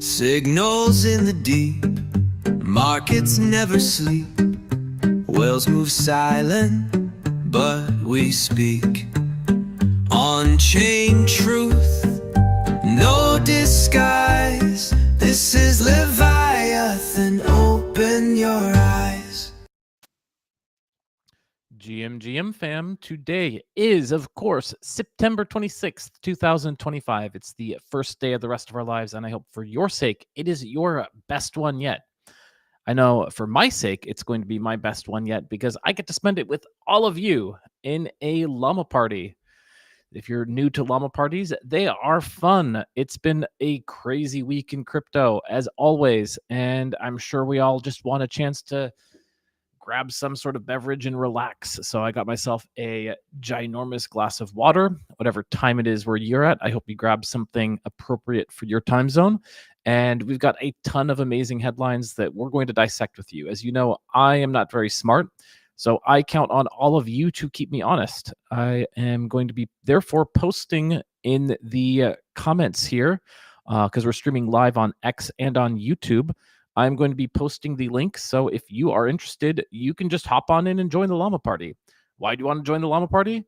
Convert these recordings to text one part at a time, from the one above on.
Signals in the deep, markets never sleep. Whales move silent, but we speak. On-chain truth, no disguise. This is Leviathan, open your eyes. GM fam, today is, of course, September 26th, 2025. It's the first day of the rest of our lives, and I hope for your sake, it is your best one yet. I know for my sake, it's going to be my best one yet because I get to spend it with all of you in a llama party. If you're new to llama parties, they are fun. It's been a crazy week in crypto, as always, and I'm sure we all just want a chance to grab some sort of beverage and relax. So I got myself a ginormous glass of water, whatever time it is where you're at. I hope you grab something appropriate for your time zone. And we've got a ton of amazing headlines that we're going to dissect with you. As you know, I am not very smart, so I count on all of you to keep me honest. I am going to be therefore posting in the comments here because we're streaming live on X and on YouTube. I'm going to be posting the link, so if you are interested, you can just hop on in and join the llama party. Why do you want to join the llama party?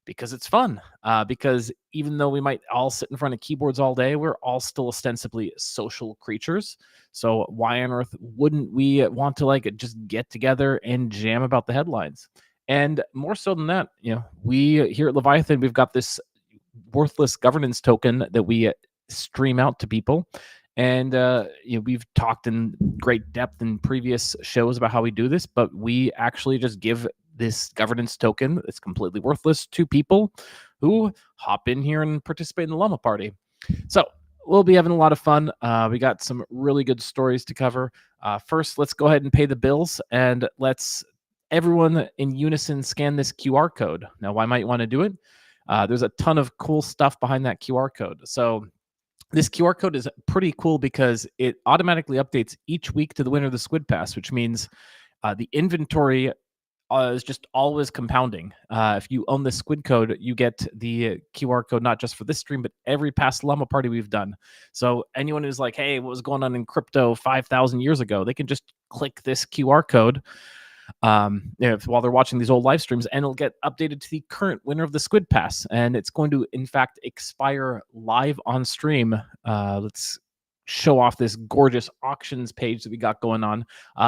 Because it's fun. Because even though we might all sit in front of keyboards all day, we're all still ostensibly social creatures. So why on earth wouldn't we want to just get together and jam about the headlines? And more so than that, we here at Leviathan, we've got this worthless governance token that we stream out to people. And we've talked in great depth in previous shows about how we do this, but we actually just give this governance token that's completely worthless to people who hop in here and participate in the llama party. So we'll be having a lot of fun. We got some really good stories to cover. First, let's go ahead and pay the bills, and let's everyone in unison scan this QR code. Now, why might you want to do it? There's a ton of cool stuff behind that QR code. So this QR code is pretty cool because it automatically updates each week to the winner of the Squid Pass, which means the inventory is just always compounding. If you own the Squid code, you get the QR code not just for this stream, but every past llama party we've done. So anyone who's like, hey, what was going on in crypto 5,000 years ago, they can just click this QR code while they're watching these old live streams, and it'll get updated to the current winner of the Squid Pass, and it's going to in fact expire live on stream. Let's show off this gorgeous auctions page that we got going on.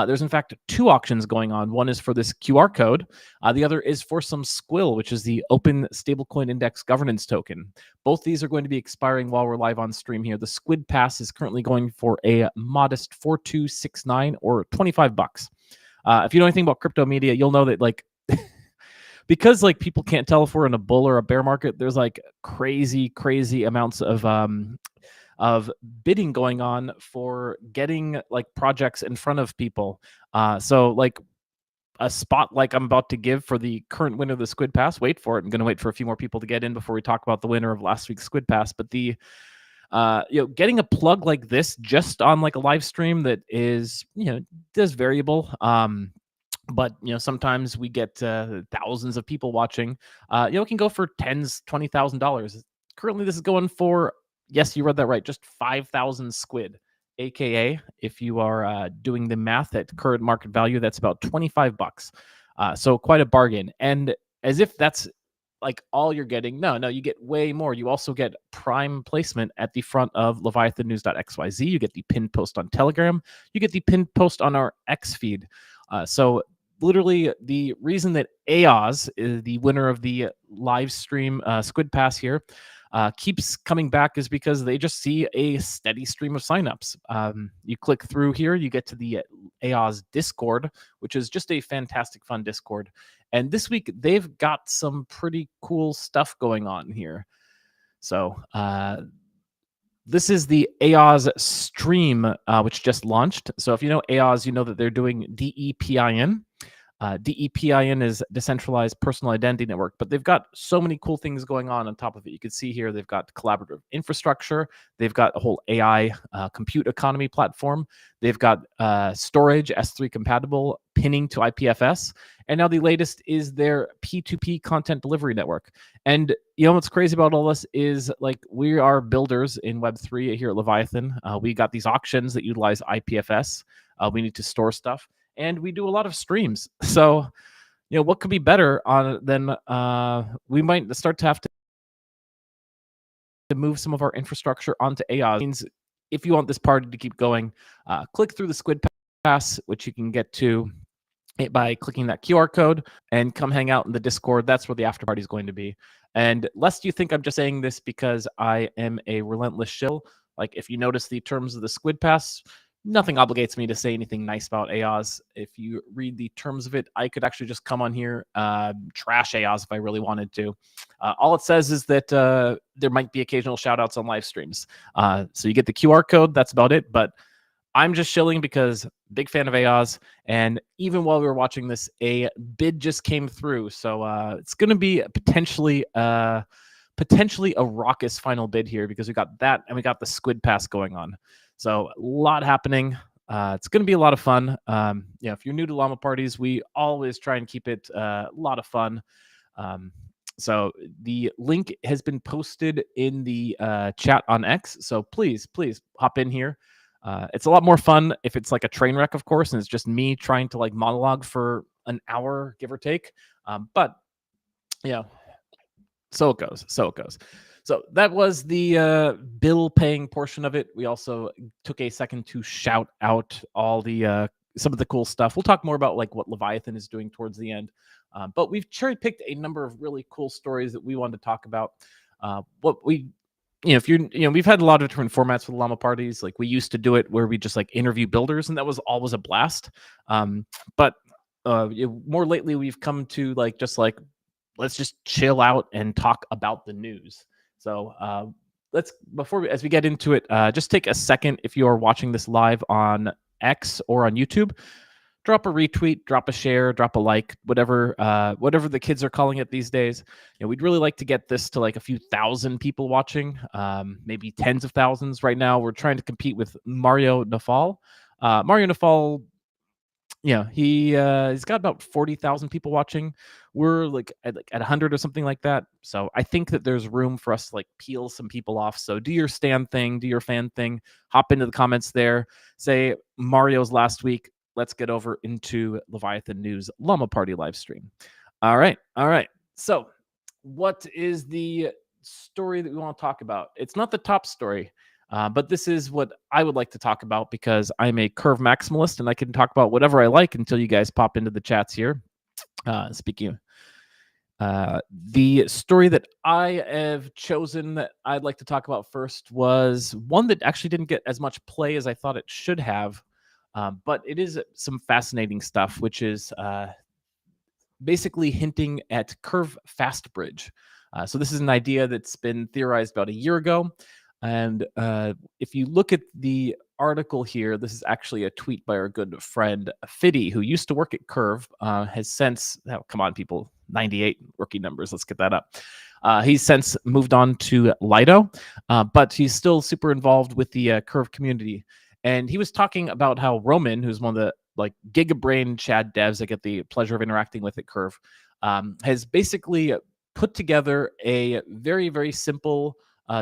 There's in fact two auctions going on. One is for this QR code. The other is for some Squill, which is the Open Stablecoin Index Governance Token. Both these are going to be expiring while we're live on stream here. The Squid Pass is currently going for a modest 4269 or $25. If you know anything about crypto media, you'll know that because people can't tell if we're in a bull or a bear market, there's crazy amounts of bidding going on for getting projects in front of people. So a spot I'm about to give for the current winner of the Squid Pass, wait for it. I'm going to wait for a few more people to get in before we talk about the winner of last week's Squid Pass. But the getting a plug like this just on a live stream that is does variable, but sometimes we get thousands of people watching. It can go for $10,000-$20,000. Currently this is going for, yes, you read that right, just 5,000 squid, aka if you are doing the math at current market value, that's about $25. So quite a bargain. And as if that's all you're getting. No, you get way more. You also get prime placement at the front of leviathannews.xyz. You get the pinned post on Telegram. You get the pinned post on our X feed. So literally the reason that AOZ is the winner of the live stream Squid Pass here keeps coming back is because they just see a steady stream of signups. You click through here, you get to the AOZ Discord, which is just a fantastic, fun Discord. And this week, they've got some pretty cool stuff going on here. So this is the AOZ stream, which just launched. So if you know AOZ, you know that they're doing DEPIN. DEPIN is Decentralized Personal Identity Network, but they've got so many cool things going on top of it. You can see here they've got collaborative infrastructure. They've got a whole AI compute economy platform. They've got storage, S3 compatible, pinning to IPFS, And now the latest is their P2P content delivery network. And what's crazy about all this is like we are builders in Web3 here at Leviathan. We got these auctions that utilize IPFS. We need to store stuff, and we do a lot of streams. So what could be better on than we might start to have to move some of our infrastructure onto AI. Means if you want this party to keep going, click through the Squid Pass, which you can get to by clicking that QR code, and come hang out in the Discord. That's where the after party is going to be. And lest you think I'm just saying this because I am a relentless shill, like if you notice the terms of the Squid Pass, nothing obligates me to say anything nice about AOS. If you read the terms of it, I could actually just come on here, trash AOS if I really wanted to. All it says is that there might be occasional shout outs on live streams. So you get the QR code, that's about it. But I'm just shilling because big fan of AOS. And even while we were watching this, a bid just came through. So it's going to be potentially a raucous final bid here because we got that and we got the Squid Pass going on. So a lot happening. It's going to be a lot of fun. If you're new to Llama Parties, we always try and keep it a lot of fun. So the link has been posted in the chat on X. So please hop in here. It's a lot more fun if it's like a train wreck, of course, and it's just me trying to like monologue for an hour, give or take. But so it goes. So that was the bill paying portion of it. We also took a second to shout out all the some of the cool stuff. We'll talk more about like what Leviathan is doing towards the end. But we've cherry picked a number of really cool stories that we wanted to talk about. What we if we've had a lot of different formats with Llama Parties. Like we used to do it where we just like interview builders, and that was always a blast. But more lately, we've come to like just like let's just chill out and talk about the news. So as we get into it, just take a second if you are watching this live on X or on YouTube. Drop a retweet, drop a share, drop a like, whatever the kids are calling it these days. We'd really like to get this to like a few thousand people watching, maybe tens of thousands. Right now, we're trying to compete with Mario Nafal. Mario Nafal, he's got about 40,000 people watching. We're like at 100 or something like that. So I think that there's room for us to like peel some people off. So do your stand thing, do your fan thing, hop into the comments there, say Mario's last week. Let's get over into Leviathan News Llama Party live stream. All right. So what is the story that we want to talk about? It's not the top story, but this is what I would like to talk about because I'm a curve maximalist and I can talk about whatever I like until you guys pop into the chats here. Speaking of the story that I have chosen that I'd like to talk about first was one that actually didn't get as much play as I thought it should have. But it is some fascinating stuff, which is basically hinting at curve fast bridge. So this is an idea that's been theorized about a year ago. And if you look at the article here, this is actually a tweet by our good friend Fiddy, who used to work at Curve, has since, come on, people, 98 rookie numbers, let's get that up. He's since moved on to Lido, but he's still super involved with the Curve community. And he was talking about how Roman, who's one of the like gigabrain Chad devs I get the pleasure of interacting with at Curve, has basically put together a very, very simple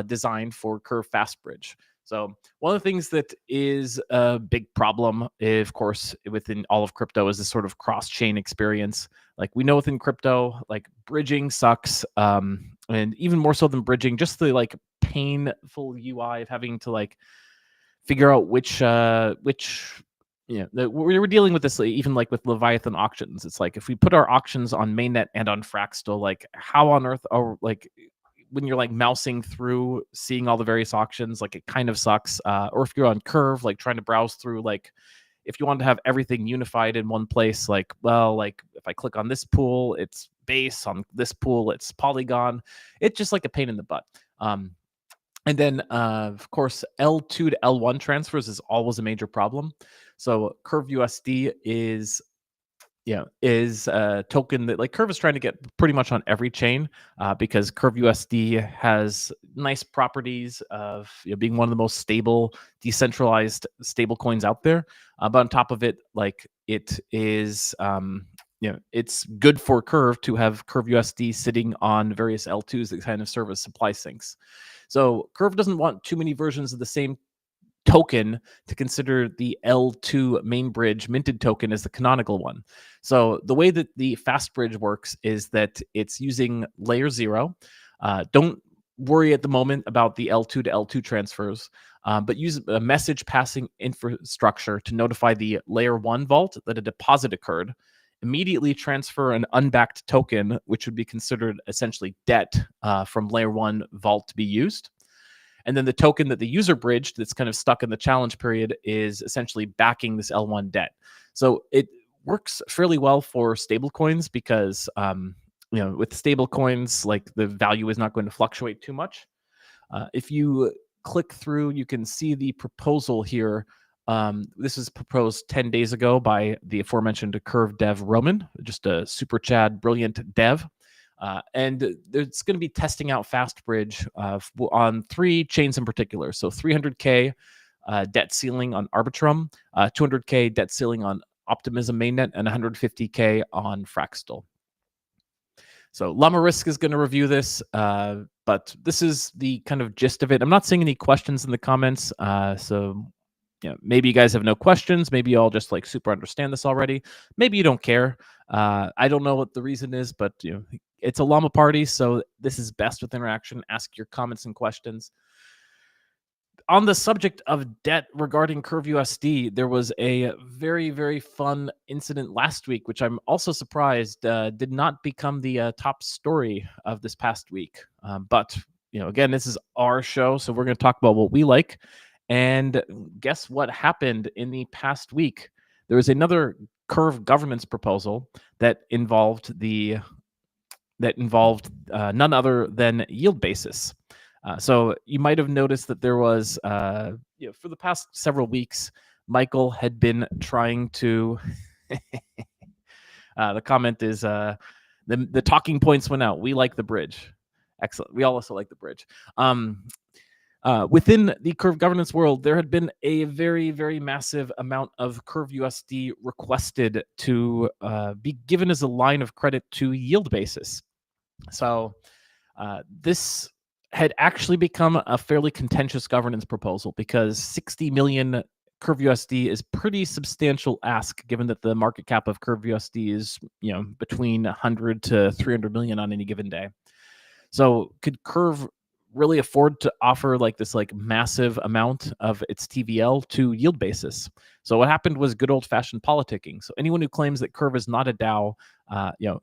design for Curve Fast Bridge. So one of the things that is a big problem, of course, within all of crypto is this sort of cross-chain experience. Like we know within crypto, like bridging sucks. And even more so than bridging, just the like painful UI of having to like figure out which we're dealing with this even like with Leviathan auctions. It's like if we put our auctions on mainnet and on Fractal, like how on earth are like when you're like mousing through seeing all the various auctions, like it kind of sucks. Or if you're on Curve, like trying to browse through, like if you want to have everything unified in one place, like, well, like if I click on this pool, it's base, on this pool, it's Polygon. It's just like a pain in the butt. And then, of course, L2 to L1 transfers is always a major problem. So Curve USD is a token that like Curve is trying to get pretty much on every chain because Curve USD has nice properties of being one of the most stable, decentralized stable coins out there. But on top of it, like it is it's good for Curve to have Curve USD sitting on various L2s that kind of serve as supply sinks. So Curve doesn't want too many versions of the same token to consider the L2 main bridge minted token as the canonical one. So the way that the fast bridge works is that it's using layer 0. Don't worry at the moment about the L2 to L2 transfers, but use a message passing infrastructure to notify the layer 1 vault that a deposit occurred. Immediately transfer an unbacked token, which would be considered essentially debt, from layer 1 vault to be used. And then the token that the user bridged that's kind of stuck in the challenge period is essentially backing this L1 debt. So it works fairly well for stablecoins because, with stablecoins, like the value is not going to fluctuate too much. If you click through, you can see the proposal here. This is proposed 10 days ago by the aforementioned Curve dev Roman, just a super Chad, brilliant dev. And it's going to be testing out FastBridge on 3 chains in particular. So 300K debt ceiling on Arbitrum, 200K debt ceiling on Optimism mainnet, and 150K on Fractal. So Llama Risk is going to review this, but this is the kind of gist of it. I'm not seeing any questions in the comments, so maybe you guys have no questions. Maybe you all just like super understand this already. Maybe you don't care. I don't know what the reason is, but it's a Llama Party, so this is best with interaction. Ask your comments and questions. On the subject of debt regarding Curve USD, there was a very, very fun incident last week, which I'm also surprised did not become the top story of this past week. But again, this is our show, so we're going to talk about what we like. And guess what happened in the past week? There was another Curve governance proposal that involved none other than yield basis. So you might have noticed that there was, for the past several weeks, Michael had been trying to. The comment is the talking points went out. We like the bridge. Excellent. We also like the bridge. Within the Curve governance world, there had been a very, very massive amount of Curve USD requested to be given as a line of credit to yield basis. So this had actually become a fairly contentious governance proposal because 60 million Curve USD is pretty substantial ask, given that the market cap of Curve USD is between 100 to 300 million on any given day. So could Curve really afford to offer this massive amount of its TVL to yield basis? So what happened was good old fashioned politicking. So anyone who claims that Curve is not a DAO,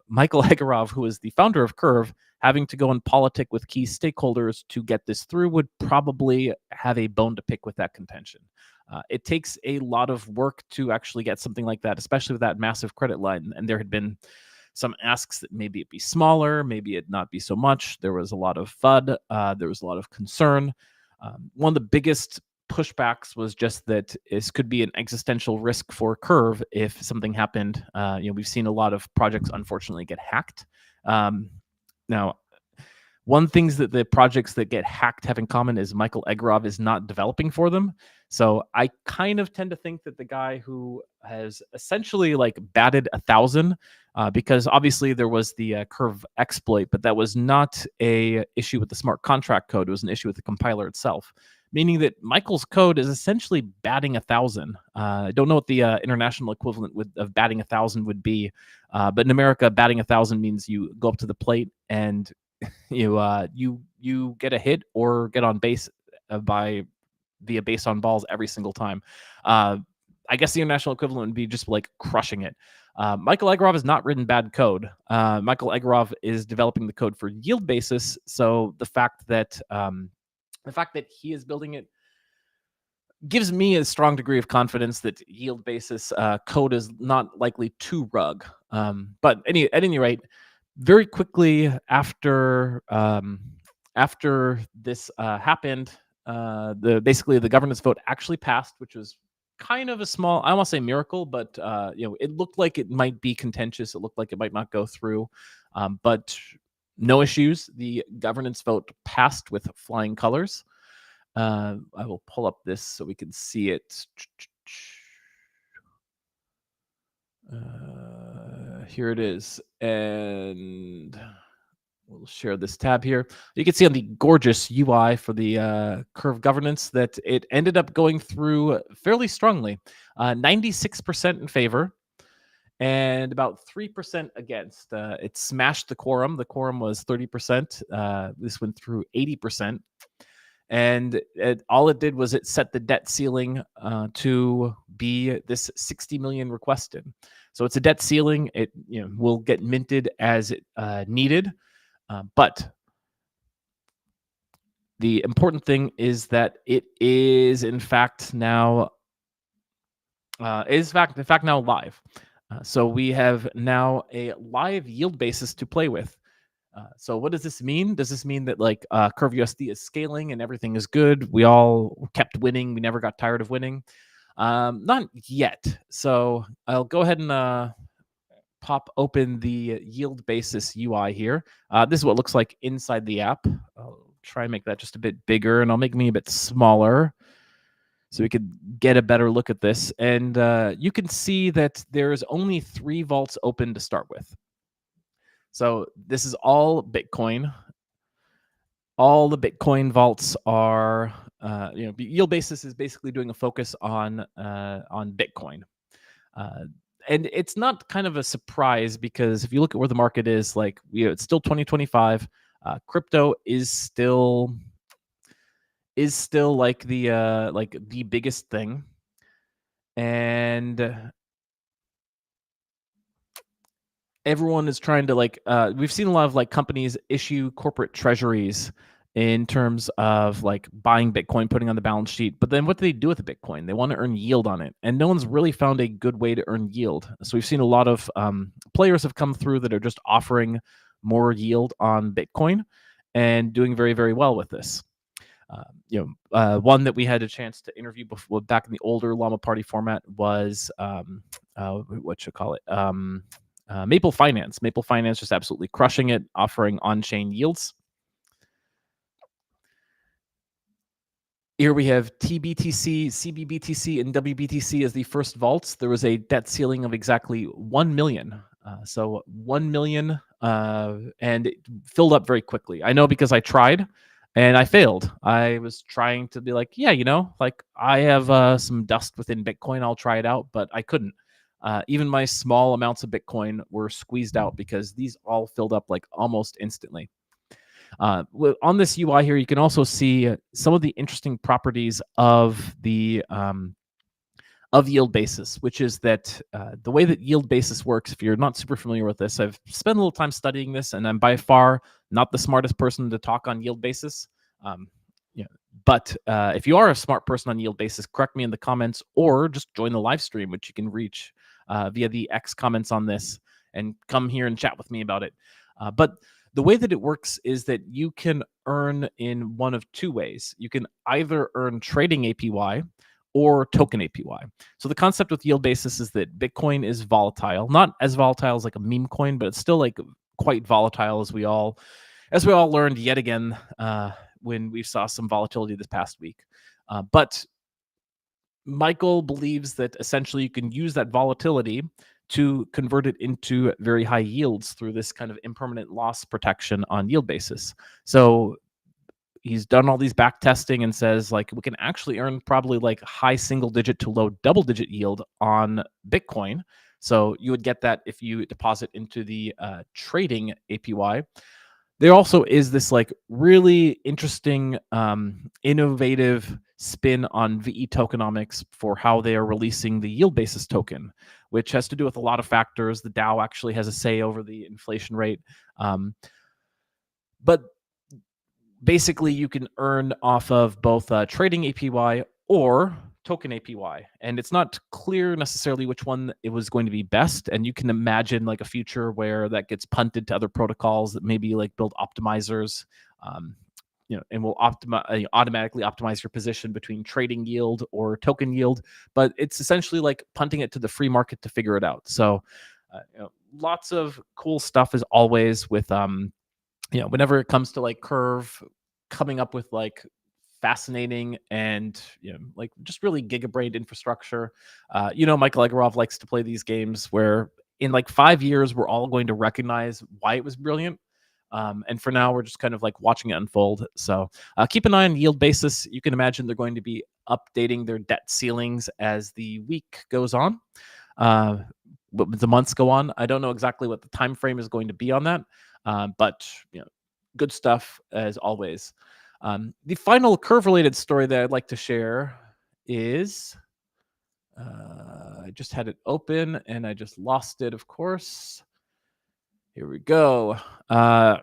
Michael Egorov, who is the founder of Curve, having to go and politic with key stakeholders to get this through would probably have a bone to pick with that contention. It takes a lot of work to actually get something like that, especially with that massive credit line. And there had been some asks that maybe it be smaller, maybe it not be so much. There was a lot of FUD. There was a lot of concern. One of the biggest pushbacks was just that this could be an existential risk for Curve if something happened. We've seen a lot of projects unfortunately get hacked. Now, one things that the projects that get hacked have in common is Michael Egorov is not developing for them. So I kind of tend to think that the guy who has essentially batted 1,000, because obviously there was the Curve exploit, but that was not a issue with the smart contract code. It was an issue with the compiler itself, meaning that Michael's code is essentially batting 1,000. I don't know what the international equivalent of batting 1,000 would be, but in America, batting 1,000 means you go up to the plate and you get a hit or get on base via base on balls every single time. I guess the international equivalent would be just crushing it. Michael Egorov has not written bad code. Michael Egorov is developing the code for yield basis. So the fact that he is building it gives me a strong degree of confidence that yield basis code is not likely to rug. But at any rate, very quickly after this happened, basically the governance vote actually passed, which was kind of a small, I don't want to say miracle, but it looked like it might be contentious. It looked like it might not go through, but no issues. The governance vote passed with flying colors. I will pull up this so we can see it. Here it is. And we'll share this tab here. You can see on the gorgeous UI for the Curve governance that it ended up going through fairly strongly. 96% in favor and about 3% against. It smashed the quorum. The quorum was 30%. This went through 80%. And all it did was it set the debt ceiling to be this 60 million requested. So it's a debt ceiling. It will get minted as it needed, but the important thing is that it is in fact now now live. So we have now a live yield basis to play with. So what does this mean? Does this mean that like Curve USD is scaling and everything is good? We all kept winning. We never got tired of winning. Not yet. So I'll go ahead and pop open the yield basis UI here. This is what it looks like inside the app. I'll try and make that just a bit bigger, and I'll make me a bit smaller so we could get a better look at this. And you can see that there's only 3 vaults open to start with. So this is all Bitcoin. All the Bitcoin vaults are, yield basis is basically doing a focus on Bitcoin. And it's not kind of a surprise because if you look at where the market is, like it's still 2025. Crypto is still like the biggest thing, and everyone is trying to we've seen a lot of like companies issue corporate treasuries in terms of like buying Bitcoin, putting on the balance sheet. But then what do they do with the Bitcoin? They want to earn yield on it. And no one's really found a good way to earn yield. So we've seen a lot of players have come through that are just offering more yield on Bitcoin and doing very, very well with this. One that we had a chance to interview before back in the older Llama Party format was Maple Finance. Maple Finance just absolutely crushing it, offering on-chain yields. Here we have TBTC, CBBTC, and WBTC as the first vaults. There was a debt ceiling of exactly 1 million. So 1 million, and it filled up very quickly. I know because I tried and I failed. I was trying to be like, I have some dust within Bitcoin. I'll try it out, but I couldn't. Even my small amounts of Bitcoin were squeezed out because these all filled up like almost instantly. On this UI here, you can also see some of the interesting properties of the yield basis, which is that the way that yield basis works, if you're not super familiar with this, I've spent a little time studying this, and I'm by far not the smartest person to talk on yield basis. But if you are a smart person on yield basis, correct me in the comments or just join the live stream, which you can reach via the X comments on this, and come here and chat with me about it. But the way that it works is that you can earn in one of 2 ways. You can either earn trading APY or token APY. So the concept with yield basis is that Bitcoin is volatile, not as volatile as like a meme coin, but it's still like quite volatile as we all learned yet again when we saw some volatility this past week. But Michael believes that essentially you can use that volatility to convert it into very high yields through this kind of impermanent loss protection on yield basis. So he's done all these back testing and says like we can actually earn probably like high single digit to low double digit yield on Bitcoin. So you would get that if you deposit into the trading APY. There also is this like really interesting innovative spin on VE tokenomics for how they are releasing the yield basis token, which has to do with a lot of factors. The DAO actually has a say over the inflation rate. But basically you can earn off of both trading APY or token APY, and it's not clear necessarily which one it was going to be best. And you can imagine like a future where that gets punted to other protocols that maybe like build optimizers, and will automatically optimize your position between trading yield or token yield. But it's essentially like punting it to the free market to figure it out. So lots of cool stuff as always with whenever it comes to like Curve coming up with like fascinating and like just really gigabrained infrastructure. Michael Egorov likes to play these games where in like 5 years, we're all going to recognize why it was brilliant. And for now, we're just kind of like watching it unfold. So keep an eye on yield basis. You can imagine they're going to be updating their debt ceilings as the week goes on, uh, the months go on. I don't know exactly what the time frame is going to be on that, but good stuff as always. The final curve-related story that I'd like to share is I just had it open and I just lost it, of course. Here we go.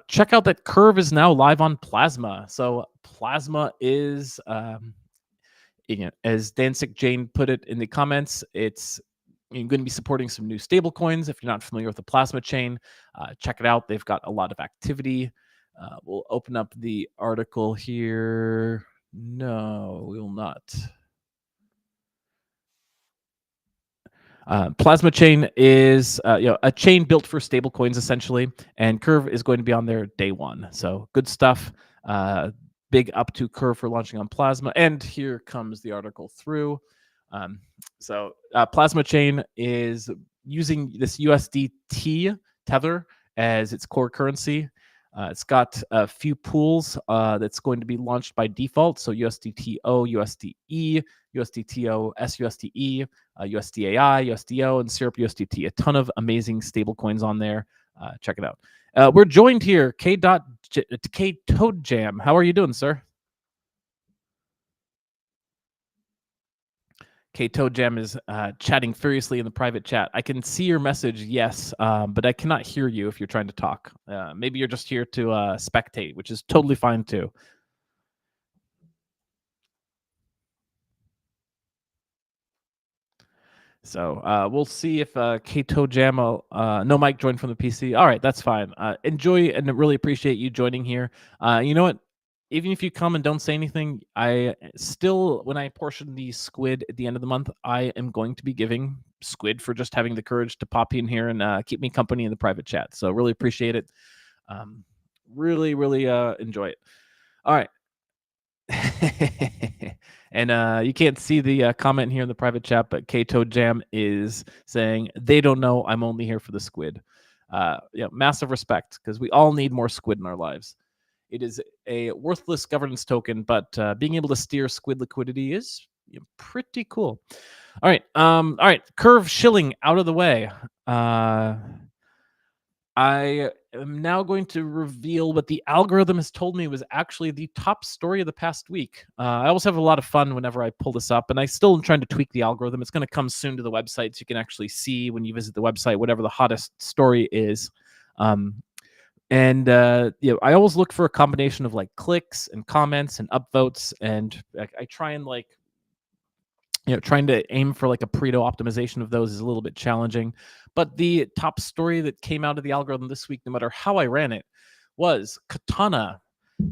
Check out that Curve is now live on Plasma. So Plasma is, as Dancik Jane put it in the comments, it's going to be supporting some new stable coins. If you're not familiar with the Plasma chain, check it out. They've got a lot of activity. We'll open up the article here. No, we will not. Plasma chain is a chain built for stable coins essentially, and Curve is going to be on there day one. So good stuff. Big up to Curve for launching on Plasma. And here comes the article through. Plasma chain is using this USDT tether as its core currency. It's got a few pools that's going to be launched by default. So USDTO, USDE, USDTO, SUSDE, USDAI, USDO, and Syrup USDT. A ton of amazing stable coins on there. Check it out. We're joined here, K. Toad Jam. How are you doing, sir? K. Toad Jam is chatting furiously in the private chat. I can see your message, yes, but I cannot hear you if you're trying to talk. Maybe you're just here to spectate, which is totally fine too. So we'll see if K-Toe Jam, no mic joined from the PC. All right, that's fine. Enjoy and really appreciate you joining here. You know what? Even if you come and don't say anything, I still, when I portion the squid at the end of the month, I am going to be giving squid for just having the courage to pop in here and keep me company in the private chat. So really appreciate it. Really enjoy it. All right. And you can't see the comment here in the private chat, but K-Toe Jam is saying they don't know I'm only here for the squid. Massive respect, because we all need more squid in our lives. It is a worthless governance token, but being able to steer squid liquidity is pretty cool. All right. Curve shilling out of the way. I am now going to reveal what the algorithm has told me was actually the top story of the past week. I always have a lot of fun whenever I pull this up, and I still am trying to tweak the algorithm. It's going to come soon to the website, so you can actually see when you visit the website whatever the hottest story is. I always look for a combination of like clicks and comments and upvotes, and I try and trying to aim for like a Pareto optimization of those is a little bit challenging. But the top story that came out of the algorithm this week, no matter how I ran it, was Katana.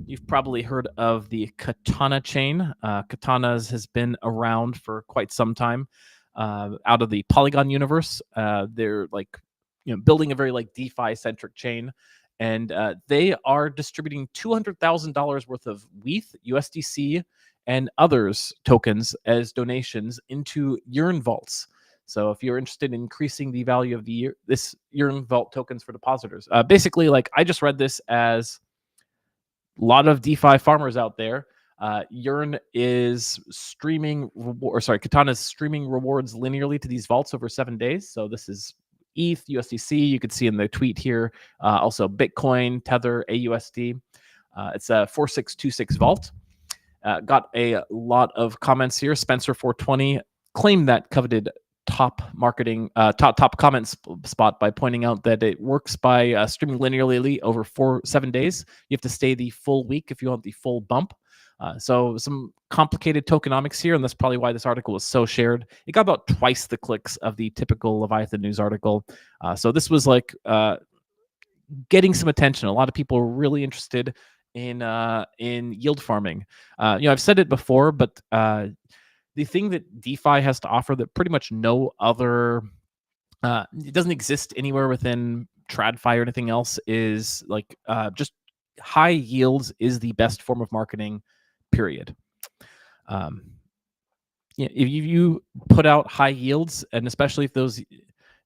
You've probably heard of the Katana chain. Katana's has been around for quite some time. Out of the Polygon universe, they're like building a very like DeFi centric chain, and they are distributing $200,000 worth of WETH, USDC, and others tokens as donations into Yearn vaults. So if you're interested in increasing the value of this Yearn vault tokens for depositors, basically, like I just read this as a lot of DeFi farmers out there. Yearn is Katana is streaming rewards linearly to these vaults over 7 days. So this is ETH, USDC. You could see in the tweet here, also Bitcoin, Tether, AUSD. It's a 4626 vault. Got a lot of comments here. Spencer420 claimed that coveted top comment spot by pointing out that it works by streaming linearly over 7 days. You have to stay the full week if you want the full bump. So some complicated tokenomics here, and that's probably why this article was so shared. It got about twice the clicks of the typical Leviathan news article. So this was like getting some attention. A lot of people were really interested in yield farming. I've said it before, but the thing that DeFi has to offer that pretty much no other, it doesn't exist anywhere within TradFi or anything else, is like just high yields is the best form of marketing, period. If you put out high yields, and especially if those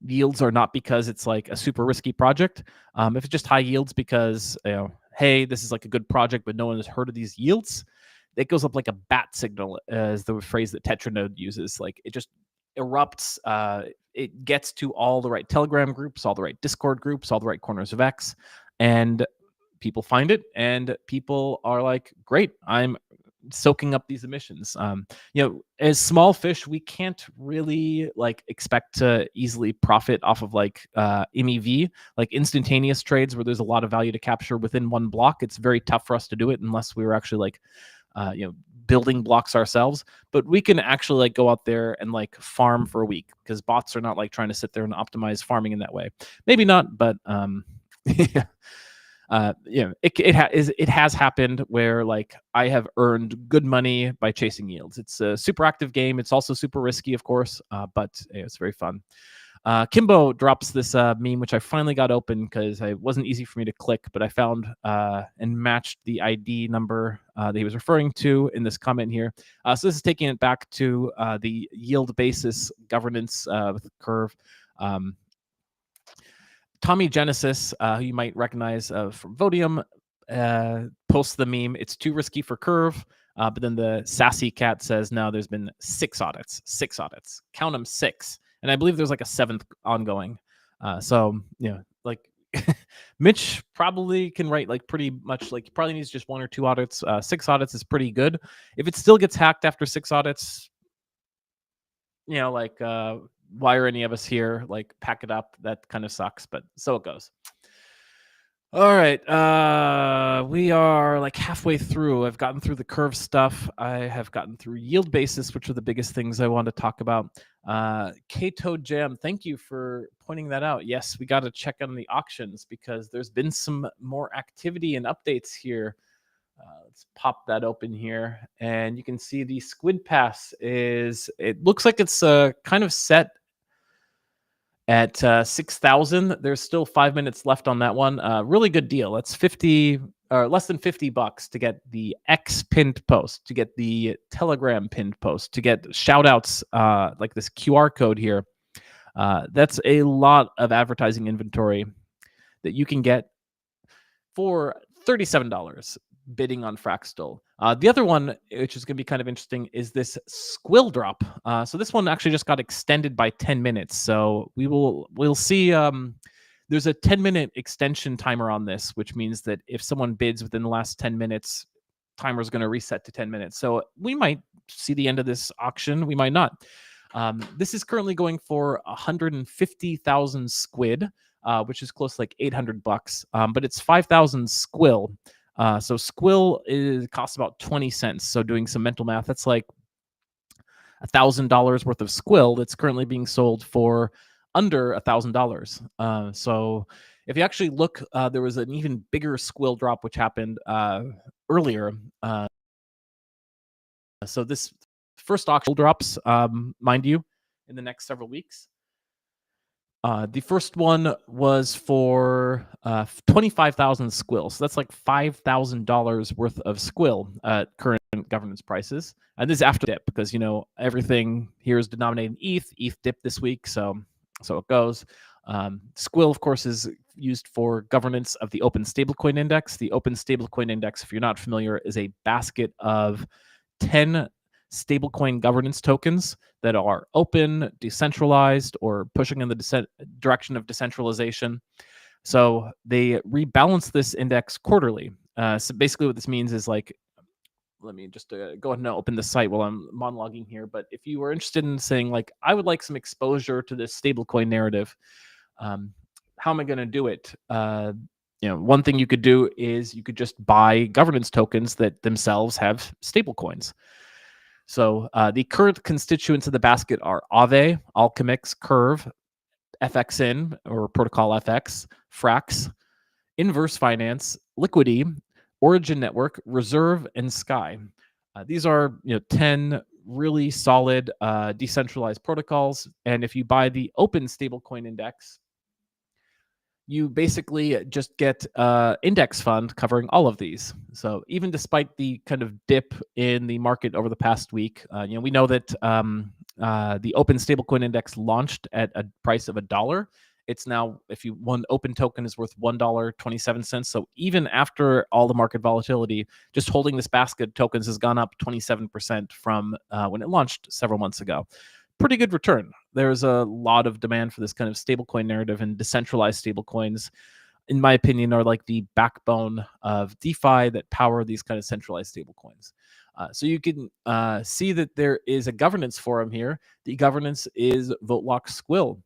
yields are not because it's like a super risky project. If it's just high yields because, hey, this is like a good project, but no one has heard of these yields, it goes up like a bat signal, as the phrase that Tetranode uses. Like it just erupts. It gets to all the right Telegram groups, all the right Discord groups, all the right corners of X, and people find it, and people are like, "Great, I'm soaking up these emissions." As small fish, we can't really like expect to easily profit off of like MEV, like instantaneous trades where there's a lot of value to capture within one block. It's very tough for us to do it unless we were actually like building blocks ourselves. But we can actually like go out there and like farm for a week, because bots are not like trying to sit there and optimize farming in that way. Maybe not, but it has happened where like I have earned good money by chasing yields. It's a super active game. It's also super risky, of course, but it's very fun. Kimbo drops this meme, which I finally got open because it wasn't easy for me to click, but I found and matched the ID number that he was referring to in this comment here. So this is taking it back to the yield basis governance with the curve. Tommy Genesis, who you might recognize from Vodium, posts the meme, "It's too risky for curve." But then the sassy cat says, "No, there's been 6 audits. 6 audits. Count them, 6." And I believe there's like a 7th ongoing. Like Mitch probably can write like pretty much like, he probably needs just 1 or 2 audits. 6 audits is pretty good. If it still gets hacked after 6 audits, why are any of us here? Like, pack it up. That kind of sucks, but so it goes. All right. We are like halfway through. I've gotten through the curve stuff. I have gotten through yield basis, which are the biggest things I want to talk about. Kato Jam, thank you for pointing that out. Yes, we got to check on the auctions because there's been some more activity and updates here. Let's pop that open here, and you can see the Squid Pass it looks like it's kind of set at 6,000. There's still 5 minutes left on that one. Really good deal. That's 50 or less than $50 to get the X pinned post, to get the Telegram pinned post, to get shout outs like this QR code here. That's a lot of advertising inventory that you can get for $37 bidding on Fractal. The other one, which is going to be kind of interesting, is this Squill drop. So this one actually just got extended by 10 minutes. So we'll see. There's a 10-minute extension timer on this, which means that if someone bids within the last 10 minutes, timer is going to reset to 10 minutes. So we might see the end of this auction. We might not. This is currently going for 150,000 squid, which is close to like $800. But it's 5,000 squill. So squill costs about 20 cents. So doing some mental math, that's like $1,000 worth of squill that's currently being sold for under $1,000. So if you actually look, there was an even bigger squill drop which happened earlier. So this first auction drops, mind you, in the next several weeks. The first one was for 25,000 squill. So that's like $5,000 worth of squill at current governance prices. And this is after dip because, everything here is denominated in ETH. ETH dipped this week, so it goes. Squill, of course, is used for governance of the Open Stablecoin Index. The Open Stablecoin Index, if you're not familiar, is a basket of 10 stablecoin governance tokens that are open, decentralized, or pushing in the direction of decentralization. So they rebalance this index quarterly. So basically what this means is like, let me just go ahead and open the site while I'm monologuing here. But if you were interested in saying like, I would like some exposure to this stablecoin narrative, how am I going to do it? One thing you could do is you could just buy governance tokens that themselves have stablecoins. So the current constituents of the basket are Aave, Alchemix, Curve, FXN or Protocol FX, Frax, Inverse Finance, Liquidity, Origin Network, Reserve, and Sky. These are 10 really solid decentralized protocols. And if you buy the Open Stablecoin Index, you basically just get index fund covering all of these. So even despite the kind of dip in the market over the past week, we know that the Open Stablecoin Index launched at a price of $1. It's now, if you one open token is worth $1.27. So even after all the market volatility, just holding this basket of tokens has gone up 27% from when it launched several months ago. Pretty good return. There's a lot of demand for this kind of stablecoin narrative, and decentralized stablecoins, in my opinion, are like the backbone of DeFi that power these kind of centralized stablecoins. So you can see that there is a governance forum here. The governance is VoteLock Squill.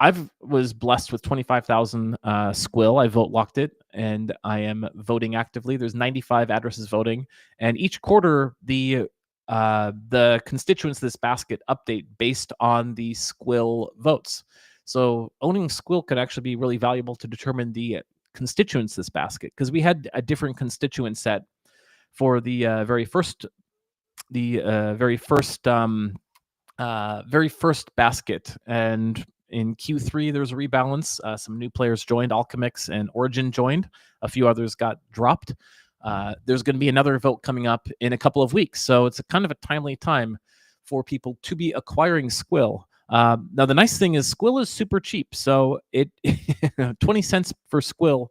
I was blessed with 25,000 Squill. I vote locked it, and I am voting actively. There's 95 addresses voting, and each quarter the constituents of this basket update based on the Squill votes. So owning Squill can actually be really valuable to determine the constituents of this basket, because we had a different constituent set for the very first basket, and in Q3 there was a rebalance. Some new players joined, Alchemix and Origin joined, a few others got dropped. There's going to be another vote coming up in a couple of weeks, so it's a kind of a timely time for people to be acquiring Squill. Now the nice thing is Squill is super cheap, so it 20 cents for Squill.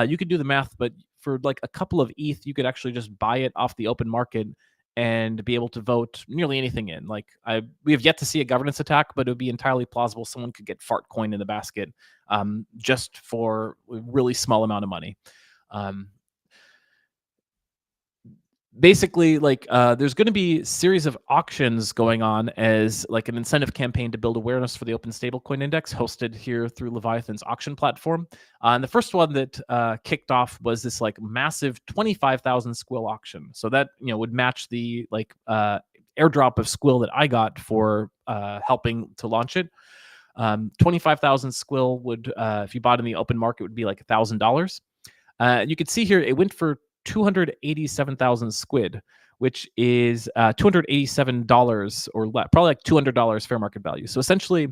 You could do the math, but for like a couple of ETH, you could actually just buy it off the open market and be able to vote nearly anything in. Like we have yet to see a governance attack, but it would be entirely plausible someone could get fart coin in the basket just for a really small amount of money. Basically, like there's going to be a series of auctions going on as like an incentive campaign to build awareness for the Open Stablecoin Index, hosted here through Leviathan's auction platform. And the first one that kicked off was this like massive 25,000 Squill auction. So that would match the like airdrop of Squill that I got for helping to launch it. 25,000 Squill would, if you bought in the open market, would be like $1,000. You can see here it went for 287,000 squid, which is $287 or probably like $200 fair market value. So essentially,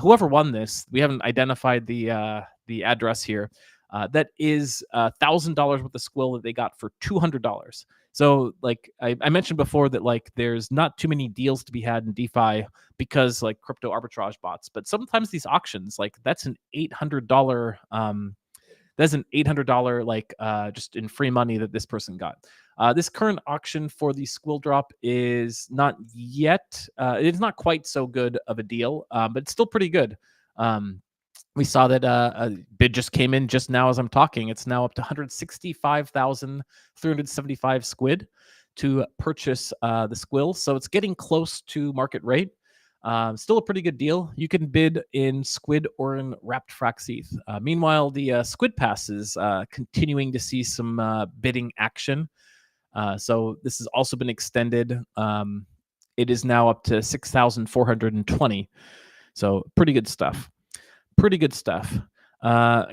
whoever won this, we haven't identified the address here. That is $1,000 worth of Squill that they got for $200. So like I mentioned before that like there's not too many deals to be had in DeFi because like crypto arbitrage bots, but sometimes these auctions, like that's an $800 like just in free money that this person got. This current auction for the Squill drop is not yet, it's not quite so good of a deal, but it's still pretty good. We saw that a bid just came in just now as I'm talking. It's now up to 165,375 squid to purchase the Squill. So it's getting close to market rate. Still a pretty good deal. You can bid in Squid or in Wrapped Frax ETH. Meanwhile, the Squid Pass is continuing to see some bidding action. So this has also been extended. It is now up to 6,420. So pretty good stuff. Pretty good stuff.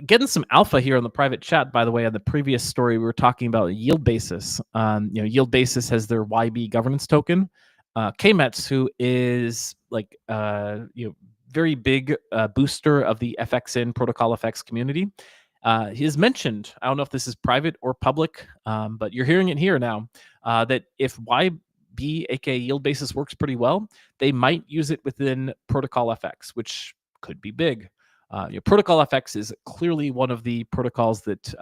Getting some alpha here on the private chat, by the way. On the previous story, we were talking about Yield Basis. Yield Basis has their YB governance token. Kmets, who is like very big booster of the FXN Protocol FX community, he has mentioned, I don't know if this is private or public, but you're hearing it here now, that if YB, aka Yield Basis, works pretty well, they might use it within Protocol FX, which could be big. Protocol FX is clearly one of the protocols that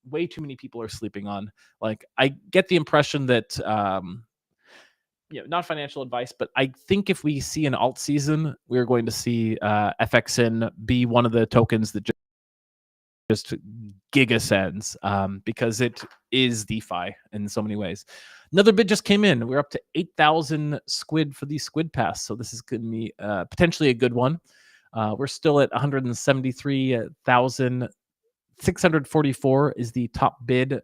way too many people are sleeping on. Like I get the impression that not financial advice, but I think if we see an alt season, we're going to see FXN be one of the tokens that just gigasends because it is DeFi in so many ways. Another bid just came in. We're up to 8,000 squid for the Squid Pass. So this is going to be potentially a good one. We're still at 173,644 is the top bid.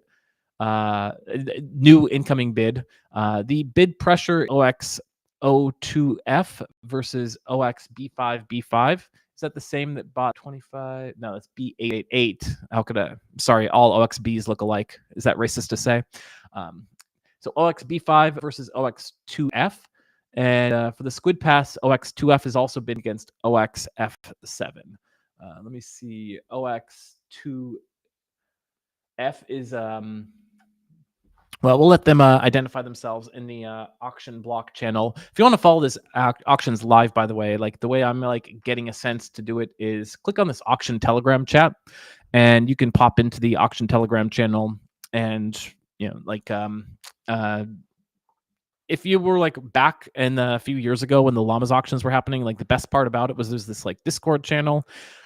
New incoming bid. The bid pressure OX02F versus OXB5B5. Is that the same that bought 25? No, that's B888. How could I? Sorry, all OXBs look alike. Is that racist to say? So OXB5 versus OX2F. And for the Squid Pass, OX2F is also bid against OXF7. Let me see. OX2F is Well, we'll let them identify themselves in the auction block channel. If you want to follow this auctions live, by the way, like the way I'm like getting a sense to do it is click on this auction Telegram chat, and you can pop into the auction Telegram channel, and like uh, if you were like back in a few years ago when the llamas auctions were happening, like the best part about it was there's this like Discord channel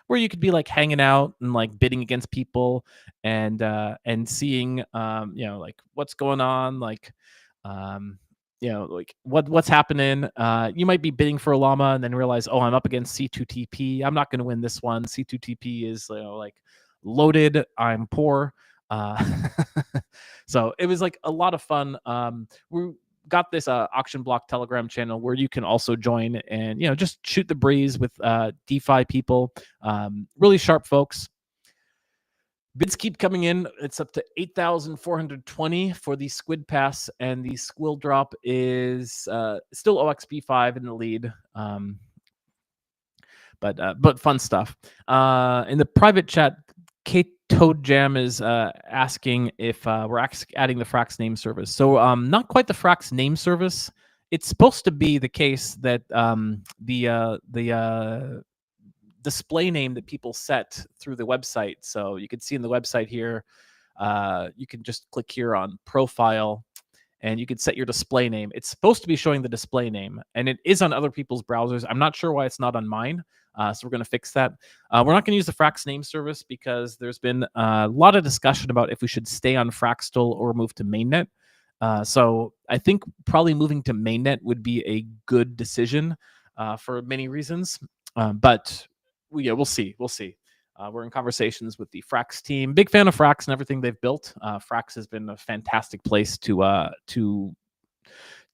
where you could be like hanging out and like bidding against people and seeing like what's going on, like um like what's happening. You might be bidding for a llama and then realize, oh, I'm up against C2TP. I'm not going to win this one. C2TP is like loaded. I'm poor. Uh, so it was like a lot of fun. We got this auction block Telegram channel where you can also join and just shoot the breeze with DeFi people, really sharp folks. Bids keep coming in. It's up to 8,420 for the Squid Pass, and the Squill Drop is still OXP5 in the lead. But fun stuff. In the private chat, Kate Toad Jam is asking if we're adding the Frax name service. So not quite the Frax name service. It's supposed to be the case that the display name that people set through the website. So you can see in the website here, you can just click here on profile, and you can set your display name. It's supposed to be showing the display name, and it is on other people's browsers. I'm not sure why it's not on mine, so we're going to fix that. We're not going to use the Frax name service because there's been a lot of discussion about if we should stay on Fraxtal or move to mainnet. So I think probably moving to mainnet would be a good decision for many reasons, but we'll see. We'll see. We're in conversations with the Frax team. Big fan of Frax and everything they've built. Frax has been a fantastic place to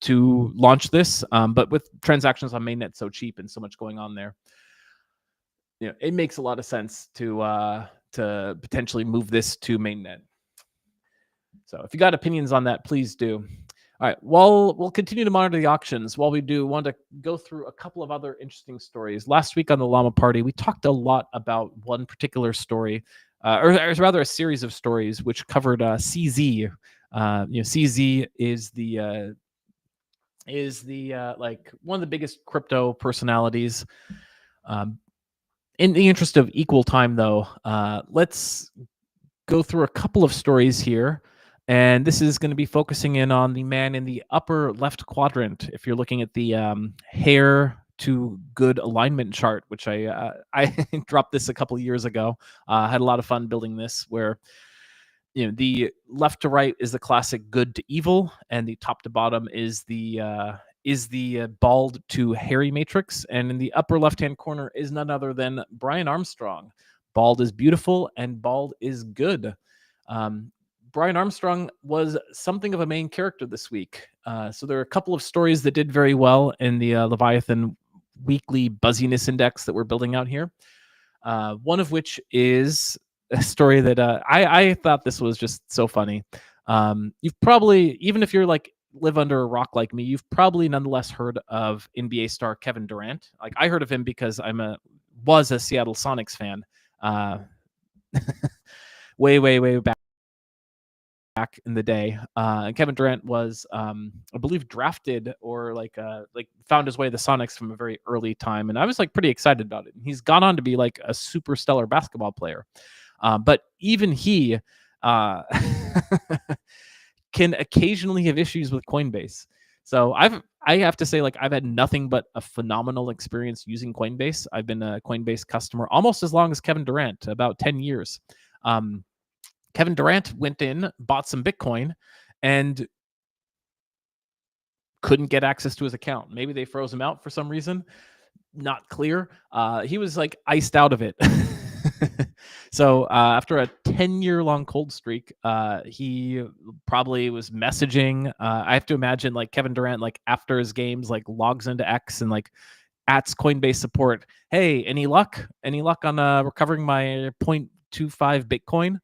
launch this. But with transactions on mainnet so cheap and so much going on there, it makes a lot of sense to potentially move this to mainnet. So if you got opinions on that, please do. All right, well, we'll continue to monitor the auctions. While we do, want to go through a couple of other interesting stories. Last week on the Llama Party, we talked a lot about one particular story, or rather a series of stories, which covered CZ. CZ is the like one of the biggest crypto personalities. In the interest of equal time, though, let's go through a couple of stories here. And this is going to be focusing in on the man in the upper left quadrant. If you're looking at the hair to good alignment chart, which I dropped this a couple of years ago, had a lot of fun building this, where the left to right is the classic good to evil, and the top to bottom is the bald to hairy matrix, and in the upper left hand corner is none other than Brian Armstrong. Bald is beautiful and bald is good. Brian Armstrong was something of a main character this week. So there are a couple of stories that did very well in the Leviathan weekly buzziness index that we're building out here. One of which is a story that I thought this was just so funny. You've probably, even if you're like live under a rock like me, you've probably nonetheless heard of NBA star Kevin Durant. Like I heard of him because was a Seattle Sonics fan. Way back in the day. Kevin Durant was, I believe, drafted or like found his way to the Sonics from a very early time, and I was like pretty excited about it. He's gone on to be like a super stellar basketball player, but even he can occasionally have issues with Coinbase. So I have to say, like, I've had nothing but a phenomenal experience using Coinbase. I've been a Coinbase customer almost as long as Kevin Durant, about 10 years. Kevin Durant went in, bought some Bitcoin, and couldn't get access to his account. Maybe they froze him out for some reason. Not clear. He was like iced out of it. So after a 10-year-long cold streak, he probably was messaging. I have to imagine like Kevin Durant, like after his games, like logs into X and like ats Coinbase support. Hey, any luck? Any luck on recovering my 0.25 Bitcoin?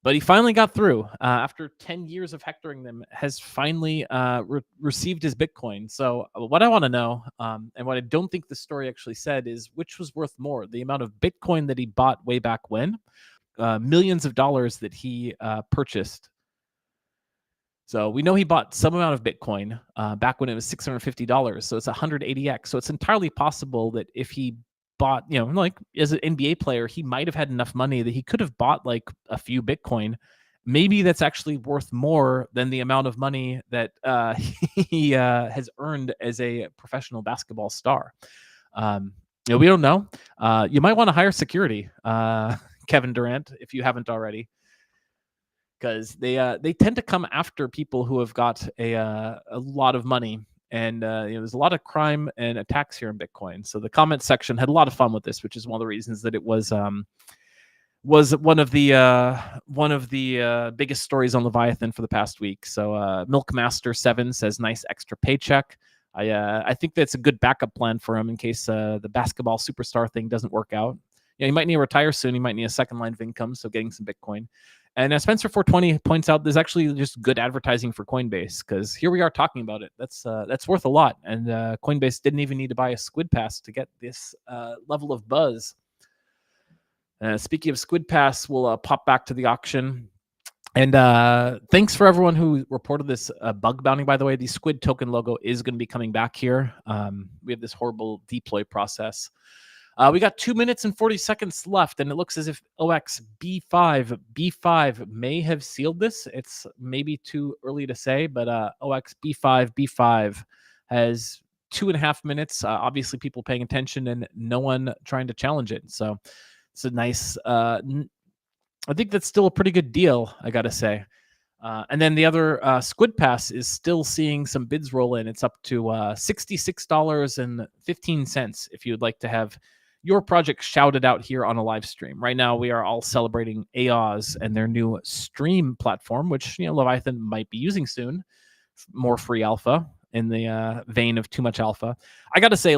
But he finally got through after 10 years of hectoring them, has finally received his Bitcoin. So what I want to know, and what I don't think the story actually said, is which was worth more, the amount of Bitcoin that he bought way back when, millions of dollars that he purchased So we know he bought some amount of Bitcoin back when it was $650. So it's 180x. So it's entirely possible that if he bought, like as an NBA player, he might have had enough money that he could have bought like a few Bitcoin. Maybe that's actually worth more than the amount of money that he has earned as a professional basketball star. We don't know. You might want to hire security, Kevin Durant, if you haven't already, because they tend to come after people who have got a lot of money, and there's a lot of crime and attacks here in Bitcoin. So the comment section had a lot of fun with this, which is one of the reasons that it was one of the biggest stories on Leviathan for the past week. So Milkmaster7 says nice extra paycheck. I think that's a good backup plan for him in case the basketball superstar thing doesn't work out. He might need to retire soon. He might need a second line of income, so getting some Bitcoin. And Spencer 420 points out there's actually just good advertising for Coinbase, because here we are talking about it. That's worth a lot. And Coinbase didn't even need to buy a Squid Pass to get this level of buzz. Speaking of Squid Pass, we'll pop back to the auction. And thanks for everyone who reported this bug bounty, by the way. The Squid token logo is going to be coming back here. We have this horrible deploy process. We got 2 minutes and 40 seconds left, and it looks as if OX B5 may have sealed this. It's maybe too early to say, but OX B5 has 2.5 minutes. Obviously, people paying attention and no one trying to challenge it. So it's a nice. I think that's still a pretty good deal, I gotta say. And then the other Squid Pass is still seeing some bids roll in. It's up to $66.15 if you would like to have your project shouted out here on a live stream. Right now, we are all celebrating AOS and their new stream platform, which Leviathan might be using soon. More free alpha in the vein of too much alpha. I gotta say,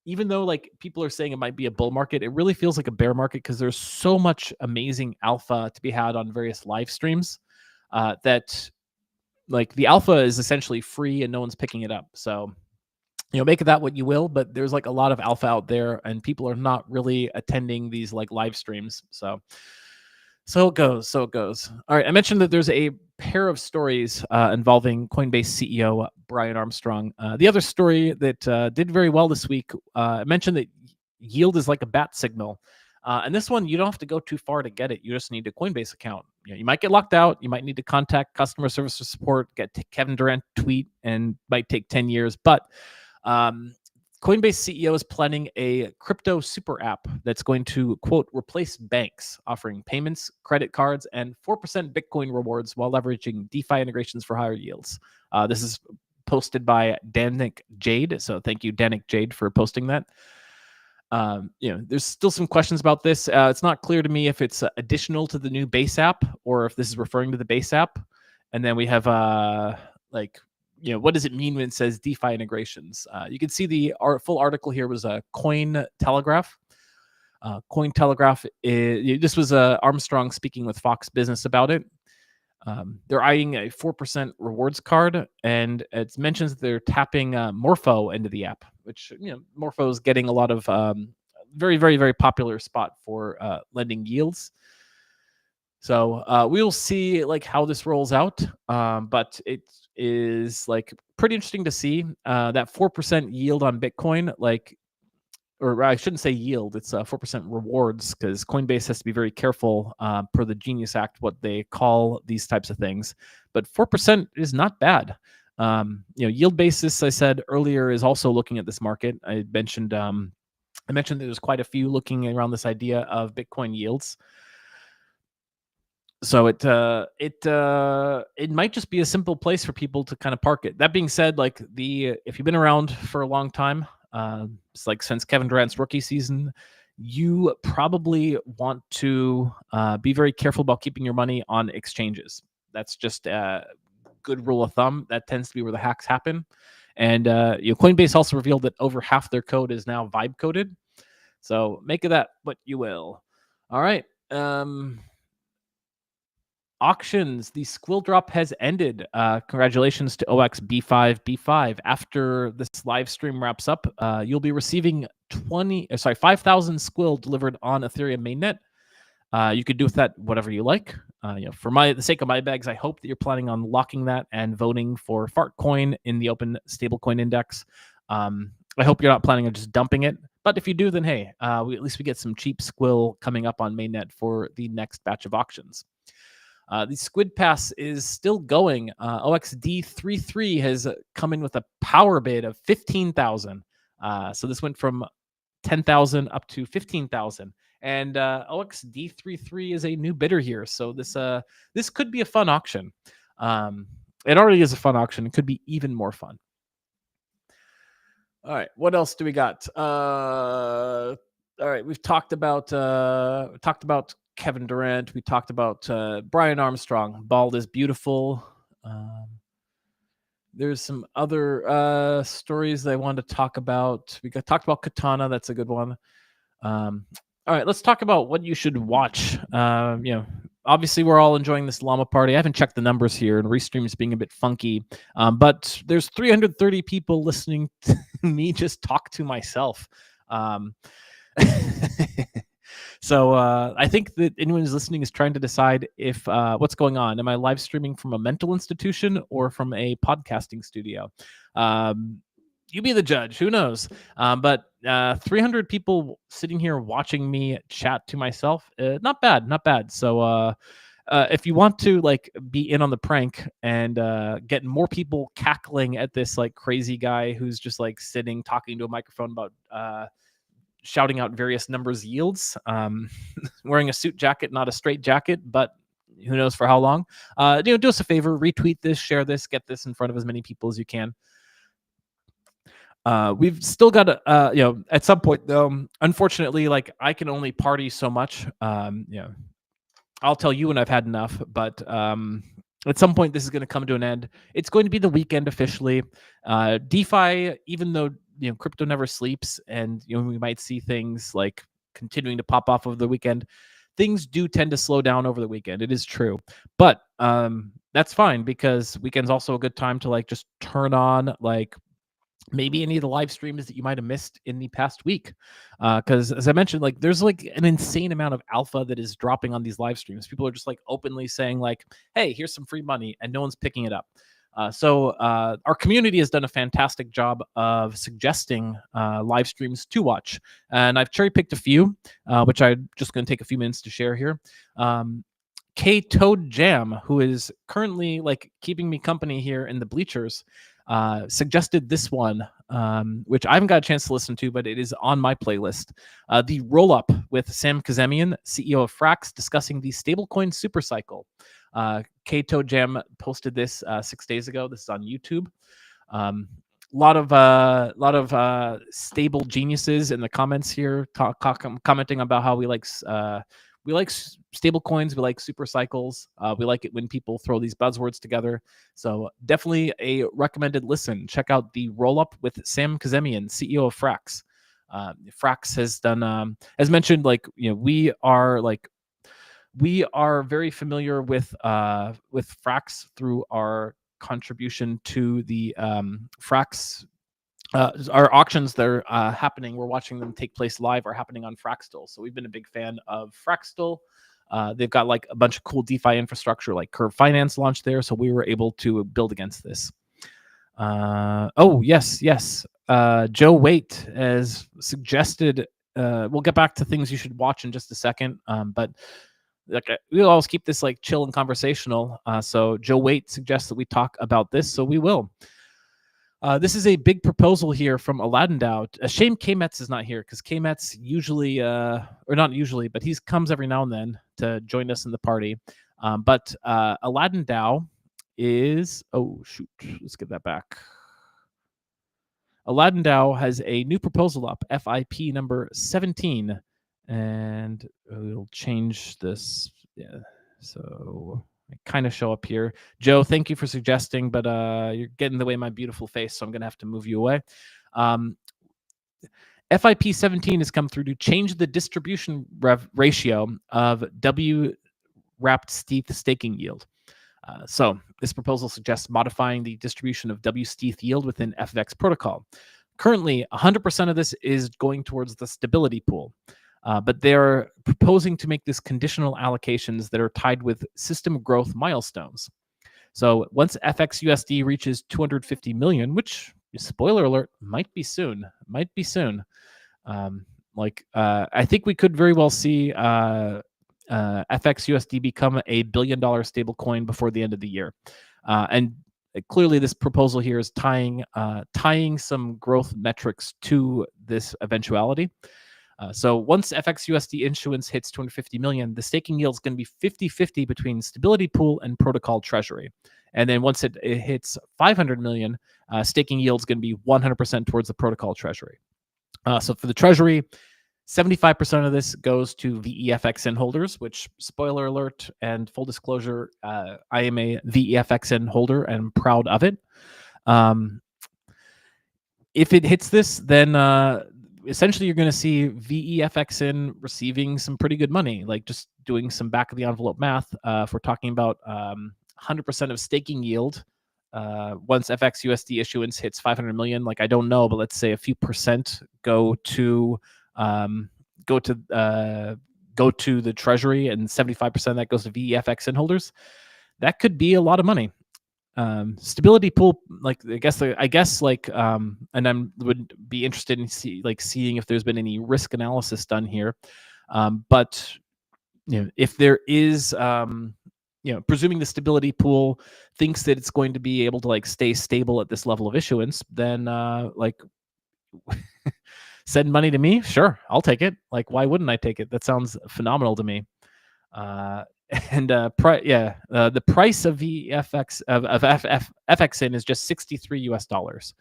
even though people are saying it might be a bull market, it really feels like a bear market, because there's so much amazing alpha to be had on various live streams that the alpha is essentially free and no one's picking it up. So make of that what you will, but there's a lot of alpha out there and people are not really attending these live streams. So it goes. All right. I mentioned that there's a pair of stories involving Coinbase CEO Brian Armstrong. The other story that did very well this week, I mentioned that yield is like a bat signal. And this one, you don't have to go too far to get it. You just need a Coinbase account. You might get locked out. You might need to contact customer service or support, get Kevin Durant tweet, and might take 10 years. But Coinbase CEO is planning a crypto super app that's going to, quote, replace banks, offering payments, credit cards, and 4% Bitcoin rewards while leveraging DeFi integrations for higher yields. This is posted by Danik Jade. So thank you, Danik Jade, for posting that. There's still some questions about this. It's not clear to me if it's additional to the new base app or if this is referring to the base app. And then we have what does it mean when it says DeFi integrations? You can see the full article here was a Cointelegraph. Cointelegraph this was Armstrong speaking with Fox Business about it. They're eyeing a 4% rewards card, and it mentions that they're tapping Morpho into the app, which Morpho is getting a lot of very, very, very popular spot for lending yields. So we'll see how this rolls out, but it is pretty interesting to see that 4% yield on Bitcoin, or I shouldn't say yield, it's 4% rewards, because Coinbase has to be very careful per the Genius Act what they call these types of things. But 4% is not bad. Yield basis, I said earlier, is also looking at this market. I mentioned that there's quite a few looking around this idea of Bitcoin yields. So it might just be a simple place for people to kind of park it. That being said, if you've been around for a long time, it's since Kevin Durant's rookie season, you probably want to be very careful about keeping your money on exchanges. That's just a good rule of thumb. That tends to be where the hacks happen. And Coinbase also revealed that over half their code is now vibe coded. So make of that what you will. All right. Auctions, the squill drop has ended. Congratulations to OX B5. After this live stream wraps up, you'll be receiving 5,000 squill delivered on Ethereum mainnet. You could do with that whatever you like. For the sake of my bags, I hope that you're planning on locking that and voting for Fartcoin in the open stablecoin index. I hope you're not planning on just dumping it. But if you do, then hey, at least we get some cheap squill coming up on mainnet for the next batch of auctions. The Squid Pass is still going. OXD33 has come in with a power bid of 15,000. So this went from 10,000 up to 15,000. And OXD33 is a new bidder here. So this could be a fun auction. It already is a fun auction. It could be even more fun. All right, what else do we got? All right, we've talked about Kevin Durant. We talked about Brian Armstrong. Bald is beautiful. There's some other stories that I wanted to talk about. We talked about Katana. That's a good one. All right, let's talk about what you should watch. Obviously we're all enjoying this Llama Party. I haven't checked the numbers here, and Restream is being a bit funky. But there's 330 people listening to me just talk to myself. So I think that anyone who's listening is trying to decide if what's going on. Am I live streaming from a mental institution or from a podcasting studio? You be the judge. Who knows? But 300 people sitting here watching me chat to myself. Not bad, not bad. So if you want to be in on the prank and get more people cackling at this crazy guy who's just sitting talking to a microphone about shouting out various numbers yields, wearing a suit jacket, not a straight jacket, but who knows for how long. Do us a favor, retweet this, share this, get this in front of as many people as you can. We've still got to, at some point though, unfortunately, I can only party so much. I'll tell you when I've had enough, but at some point this is going to come to an end. It's going to be the weekend officially. DeFi, even though crypto never sleeps, and we might see things continuing to pop off over the weekend, things do tend to slow down over the weekend. It is true, but that's fine, because weekend's also a good time to just turn on maybe any of the live streams that you might have missed in the past week. Because as I mentioned, there's an insane amount of alpha that is dropping on these live streams. People are just openly saying hey, here's some free money, and no one's picking it up. So our community has done a fantastic job of suggesting live streams to watch. And I've cherry picked a few, which I'm just going to take a few minutes to share here. K-Toad Jam, who is currently keeping me company here in the bleachers, suggested this one, which I haven't got a chance to listen to, but it is on my playlist. The Roll Up with Sam Kazemian, CEO of Frax, discussing the stablecoin super cycle. K-Toad Jam posted this 6 days ago. This is on YouTube. A lot of stable geniuses in the comments here commenting about how we like stable coins, we like super cycles, we like it when people throw these buzzwords together. So definitely a recommended listen. Check out the Roll Up with Sam Kazemian, CEO of Frax. Frax has done, as mentioned, we are very familiar with Frax through our contribution to the Frax. Our auctions that are happening, we're watching them take place live, are happening on Fraxtal. So we've been a big fan of Fraxtal. They've got a bunch of cool DeFi infrastructure, Curve Finance launched there. So we were able to build against this. Yes. Joe Waite has suggested, we'll get back to things you should watch in just a second. But we'll always keep this chill and conversational. So Joe Waite suggests that we talk about this. So we will. This is a big proposal here from Aladdin DAO. A shame K-Metz is not here, because K-Metz usually, or not usually, but he comes every now and then to join us in the party. But Aladdin DAO is, let's get that back. Aladdin DAO has a new proposal up, FIP number 17, and we'll change this. Yeah, so I kind of show up here. Joe, thank you for suggesting, but you're getting in the way of my beautiful face, so I'm going to have to move you away. FIP 17 has come through to change the distribution ratio of W wrapped stETH staking yield. So this proposal suggests modifying the distribution of W stETH yield within FFX protocol. Currently, 100% of this is going towards the stability pool. but they're proposing to make this conditional allocations that are tied with system growth milestones. So once FXUSD reaches 250 million, which, spoiler alert, might be soon. I think we could very well see FXUSD become a $1 billion stablecoin before the end of the year. And clearly, this proposal here is tying some growth metrics to this eventuality. So once FXUSD issuance hits 250 million, the staking yield is going to be 50-50 between stability pool and protocol treasury. And then once it hits 500 million, staking yield is going to be 100% towards the protocol treasury. So for the treasury, 75% of this goes to VEFXN holders, which, spoiler alert and full disclosure, I am a VEFXN holder and I'm proud of it. If it hits this, then essentially you're going to see VEFXN receiving some pretty good money. Like, just doing some back of the envelope math, if we're talking about 100% of staking yield, once FXUSD issuance hits 500 million, like, I don't know, but let's say a few percent go to the treasury, and 75% that goes to VEFXN holders. That could be a lot of money. Stability pool, like, I guess, and I would be interested in seeing if there's been any risk analysis done here. But if there is, presuming the stability pool thinks that it's going to be able to stay stable at this level of issuance, then send money to me. Sure, I'll take it. Like, why wouldn't I take it? That sounds phenomenal to me. The price of VFX of FXN is just $63.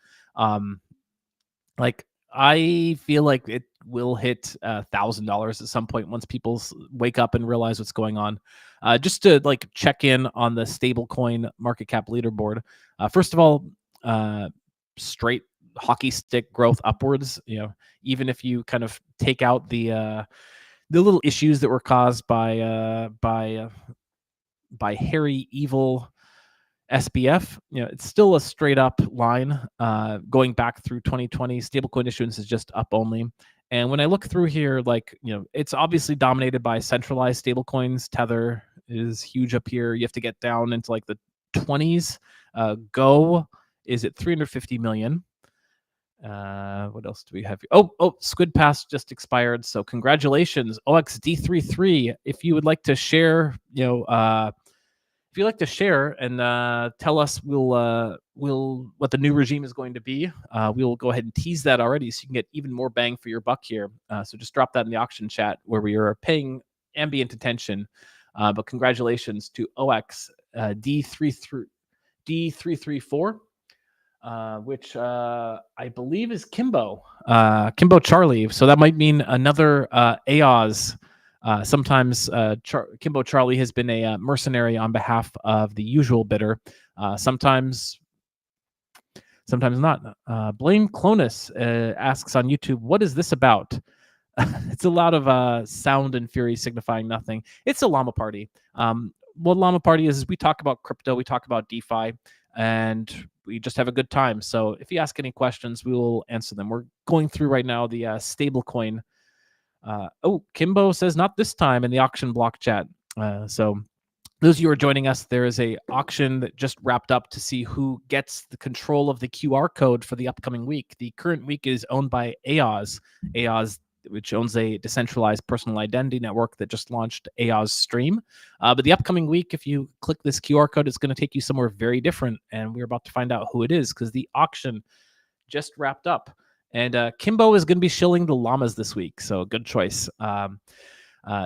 I feel like it will hit $1,000 at some point once people wake up and realize what's going on. Just to check in on the stablecoin market cap leaderboard. First of all, straight hockey stick growth upwards. Even if you kind of take out the little issues that were caused by Harry Evil SBF, it's still a straight up line. Going back through 2020, stablecoin issuance is just up only. And when I look through here, it's obviously dominated by centralized stablecoins. Tether is huge up here. You have to get down into the 20s. Go is at 350 million. What else do we have here? Oh, Squid Pass just expired, so congratulations, OXD33. If you would like to share, and tell us what the new regime is going to be, we will go ahead and tease that already, so you can get even more bang for your buck here. So just drop that in the auction chat where we are paying ambient attention. But congratulations to OX D334. Which I believe is Kimbo Charlie. So that might mean another AOS. Sometimes Kimbo Charlie has been a mercenary on behalf of the usual bidder. Sometimes not. Blame Clonus asks on YouTube, what is this about? It's a lot of sound and fury signifying nothing. It's a Llama Party. What Llama Party is we talk about crypto, we talk about DeFi, and we just have a good time. So if you ask any questions, we will answer them. We're going through right now the stablecoin. Kimbo says not this time in the auction block chat. So those of you who are joining us, there is a auction that just wrapped up to see who gets the control of the QR code for the upcoming week. The current week is owned by AOS, which owns a decentralized personal identity network that just launched AOS Stream. But the upcoming week, if you click this QR code, it's going to take you somewhere very different. And we're about to find out who it is because the auction just wrapped up. And Kimbo is going to be shilling the llamas this week. So good choice.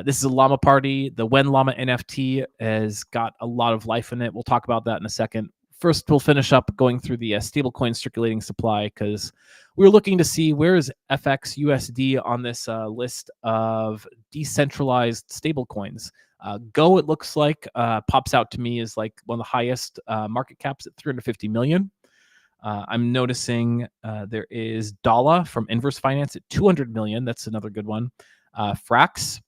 This is a Llama Party. The When Llama NFT has got a lot of life in it. We'll talk about that in a second. First, we'll finish up going through the stablecoin circulating supply because we're looking to see where is FXUSD on this list of decentralized stablecoins. Go, it looks like, pops out to me as one of the highest market caps at 350 million. I'm noticing there is Dala from Inverse Finance at 200 million. That's another good one. Frax.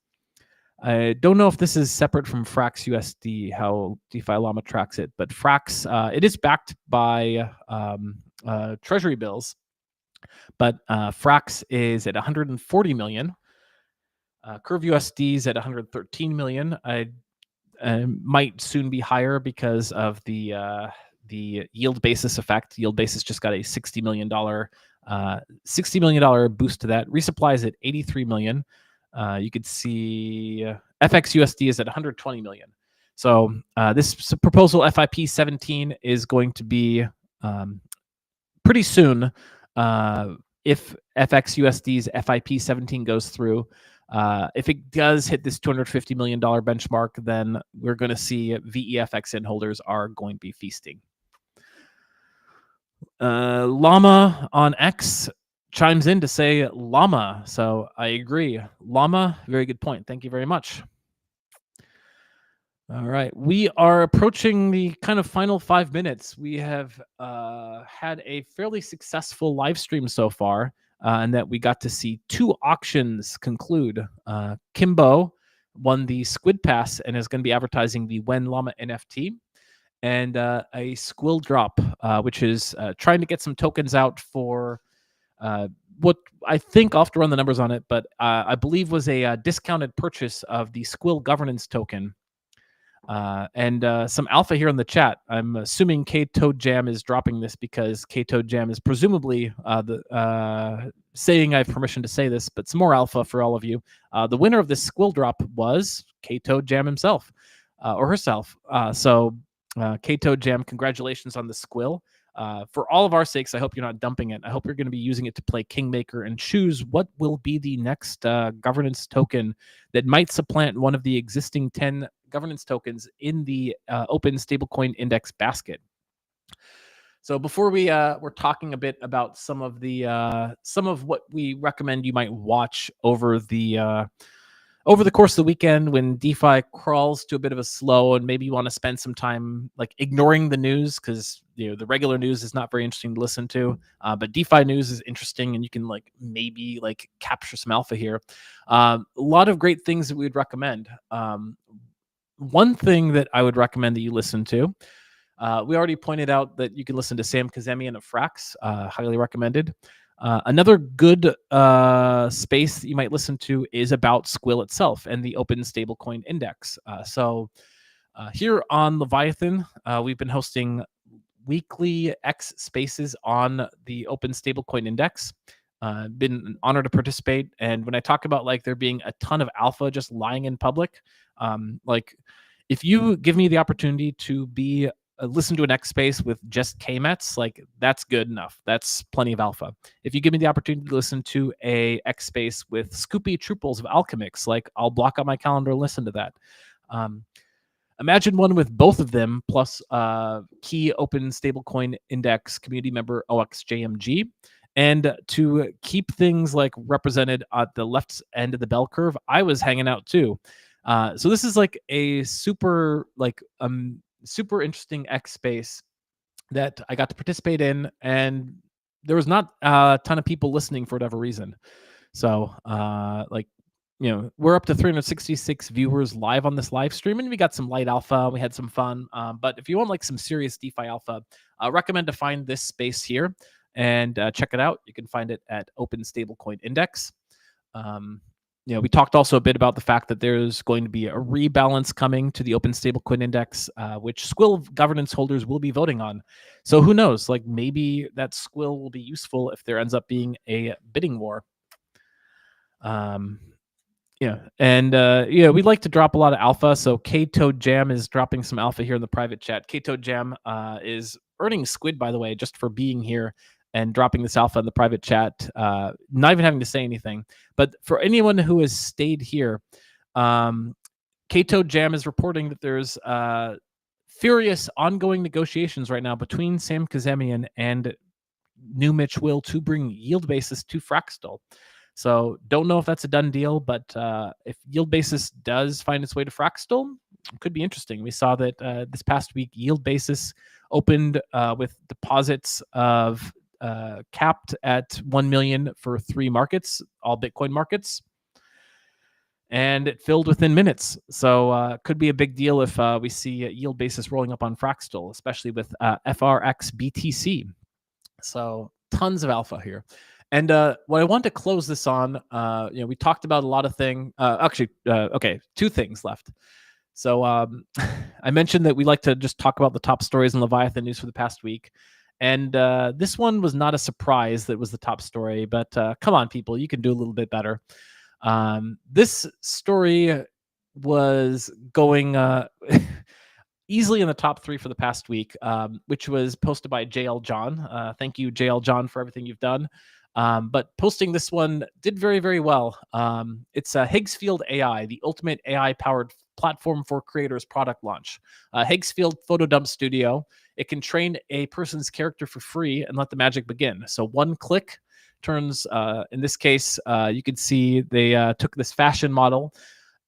I don't know if this is separate from Frax USD, how DeFi Llama tracks it, but Frax, it is backed by treasury bills, but Frax is at 140 million. Curve USD is at 113 million. Might soon be higher because of the yield basis effect. Yield basis just got a $60 million boost to that. Resupply is at 83 million. You could see FX USD is at 120 million. So this proposal FIP 17 is going to be pretty soon. If FX USD's FIP 17 goes through, if it does hit this $250 million benchmark, then we're going to see VEFXN holders are going to be feasting. Llama on X chimes in to say llama. So I agree. Llama, very good point. Thank you very much. All right. We are approaching the kind of final 5 minutes. We have had a fairly successful live stream so far, and that we got to see 2 auctions conclude. Kimbo won the Squid Pass and is going to be advertising the When Llama NFT, and a Squill Drop, which is trying to get some tokens out for what I think I'll have to run the numbers on it, but I believe was a discounted purchase of the Squill Governance token. And some alpha here in the chat. I'm assuming K-Toad Jam is dropping this because K-Toad Jam is presumably saying I have permission to say this, but some more alpha for all of you. The winner of this Squill Drop was K-Toad Jam himself, or herself. So K-Toad Jam, congratulations on the Squill. For all of our sakes, I hope you're not dumping it. I hope you're going to be using it to play Kingmaker and choose what will be the next governance token that might supplant one of the existing 10 governance tokens in the open stablecoin index basket. So before we're talking a bit about some of what we recommend you might watch over the course of the weekend when DeFi crawls to a bit of a slow, and maybe you want to spend some time like ignoring the news because the regular news is not very interesting to listen to, but DeFi news is interesting, and you can maybe capture some alpha here. A lot of great things that we would recommend. One thing that I would recommend that you listen to, we already pointed out that you can listen to Sam Kazemian of Frax, highly recommended. Another good space that you might listen to is about Squill itself and the Open Stablecoin Index. So here on Leviathan, we've been hosting weekly X spaces on the Open Stablecoin Index. Been an honor to participate. And when I talk about there being a ton of alpha just lying in public, if you give me the opportunity to be listen to an X space with just KMETs, that's good enough. That's plenty of alpha. If you give me the opportunity to listen to a X space with Scoopy Trooples of Alchemix, I'll block out my calendar and listen to that. Imagine one with both of them plus key Open Stablecoin Index community member OXJMG. And to keep things represented at the left end of the bell curve, I was hanging out too. So this is a super super interesting X space that I got to participate in, and there was not a ton of people listening for whatever reason. So we're up to 366 viewers live on this live stream, and we got some light alpha. We had some fun. But if you want some serious DeFi alpha, I recommend to find this space here and check it out. You can find it at Open Stablecoin Index. We talked also a bit about the fact that there's going to be a rebalance coming to the Open Stablecoin Index, which Squill governance holders will be voting on. So who knows? Maybe that Squill will be useful if there ends up being a bidding war. We'd like to drop a lot of alpha. So K-Toad Jam is dropping some alpha here in the private chat. K-Toad Jam is earning Squid, by the way, just for being here and dropping this alpha in the private chat, not even having to say anything. But for anyone who has stayed here, K-Toad Jam is reporting that there's furious ongoing negotiations right now between Sam Kazemian and New Mitch Will to bring yield basis to Fraxtal. So don't know if that's a done deal, but if yield basis does find its way to Fraxtal, it could be interesting. We saw that this past week, yield basis opened with deposits of capped at 1 million for 3 markets, all Bitcoin markets, and it filled within minutes. So could be a big deal if we see yield basis rolling up on Fraxtal, especially with FRX BTC. So tons of alpha here. And what I want to close this on, we talked about a lot of things. Okay, two things left. So I mentioned that we like to just talk about the top stories in Leviathan news for the past week. And this one was not a surprise that it was the top story, but come on, people, you can do a little bit better. This story was going easily in the top 3 for the past week, which was posted by JL John. Thank you, JL John, for everything you've done. But posting this one did very, very well. It's Higgsfield AI, the ultimate AI-powered platform for creators product launch. Higgsfield Photo Dump Studio. It can train a person's character for free and let the magic begin. So one click turns, in this case, you can see they took this fashion model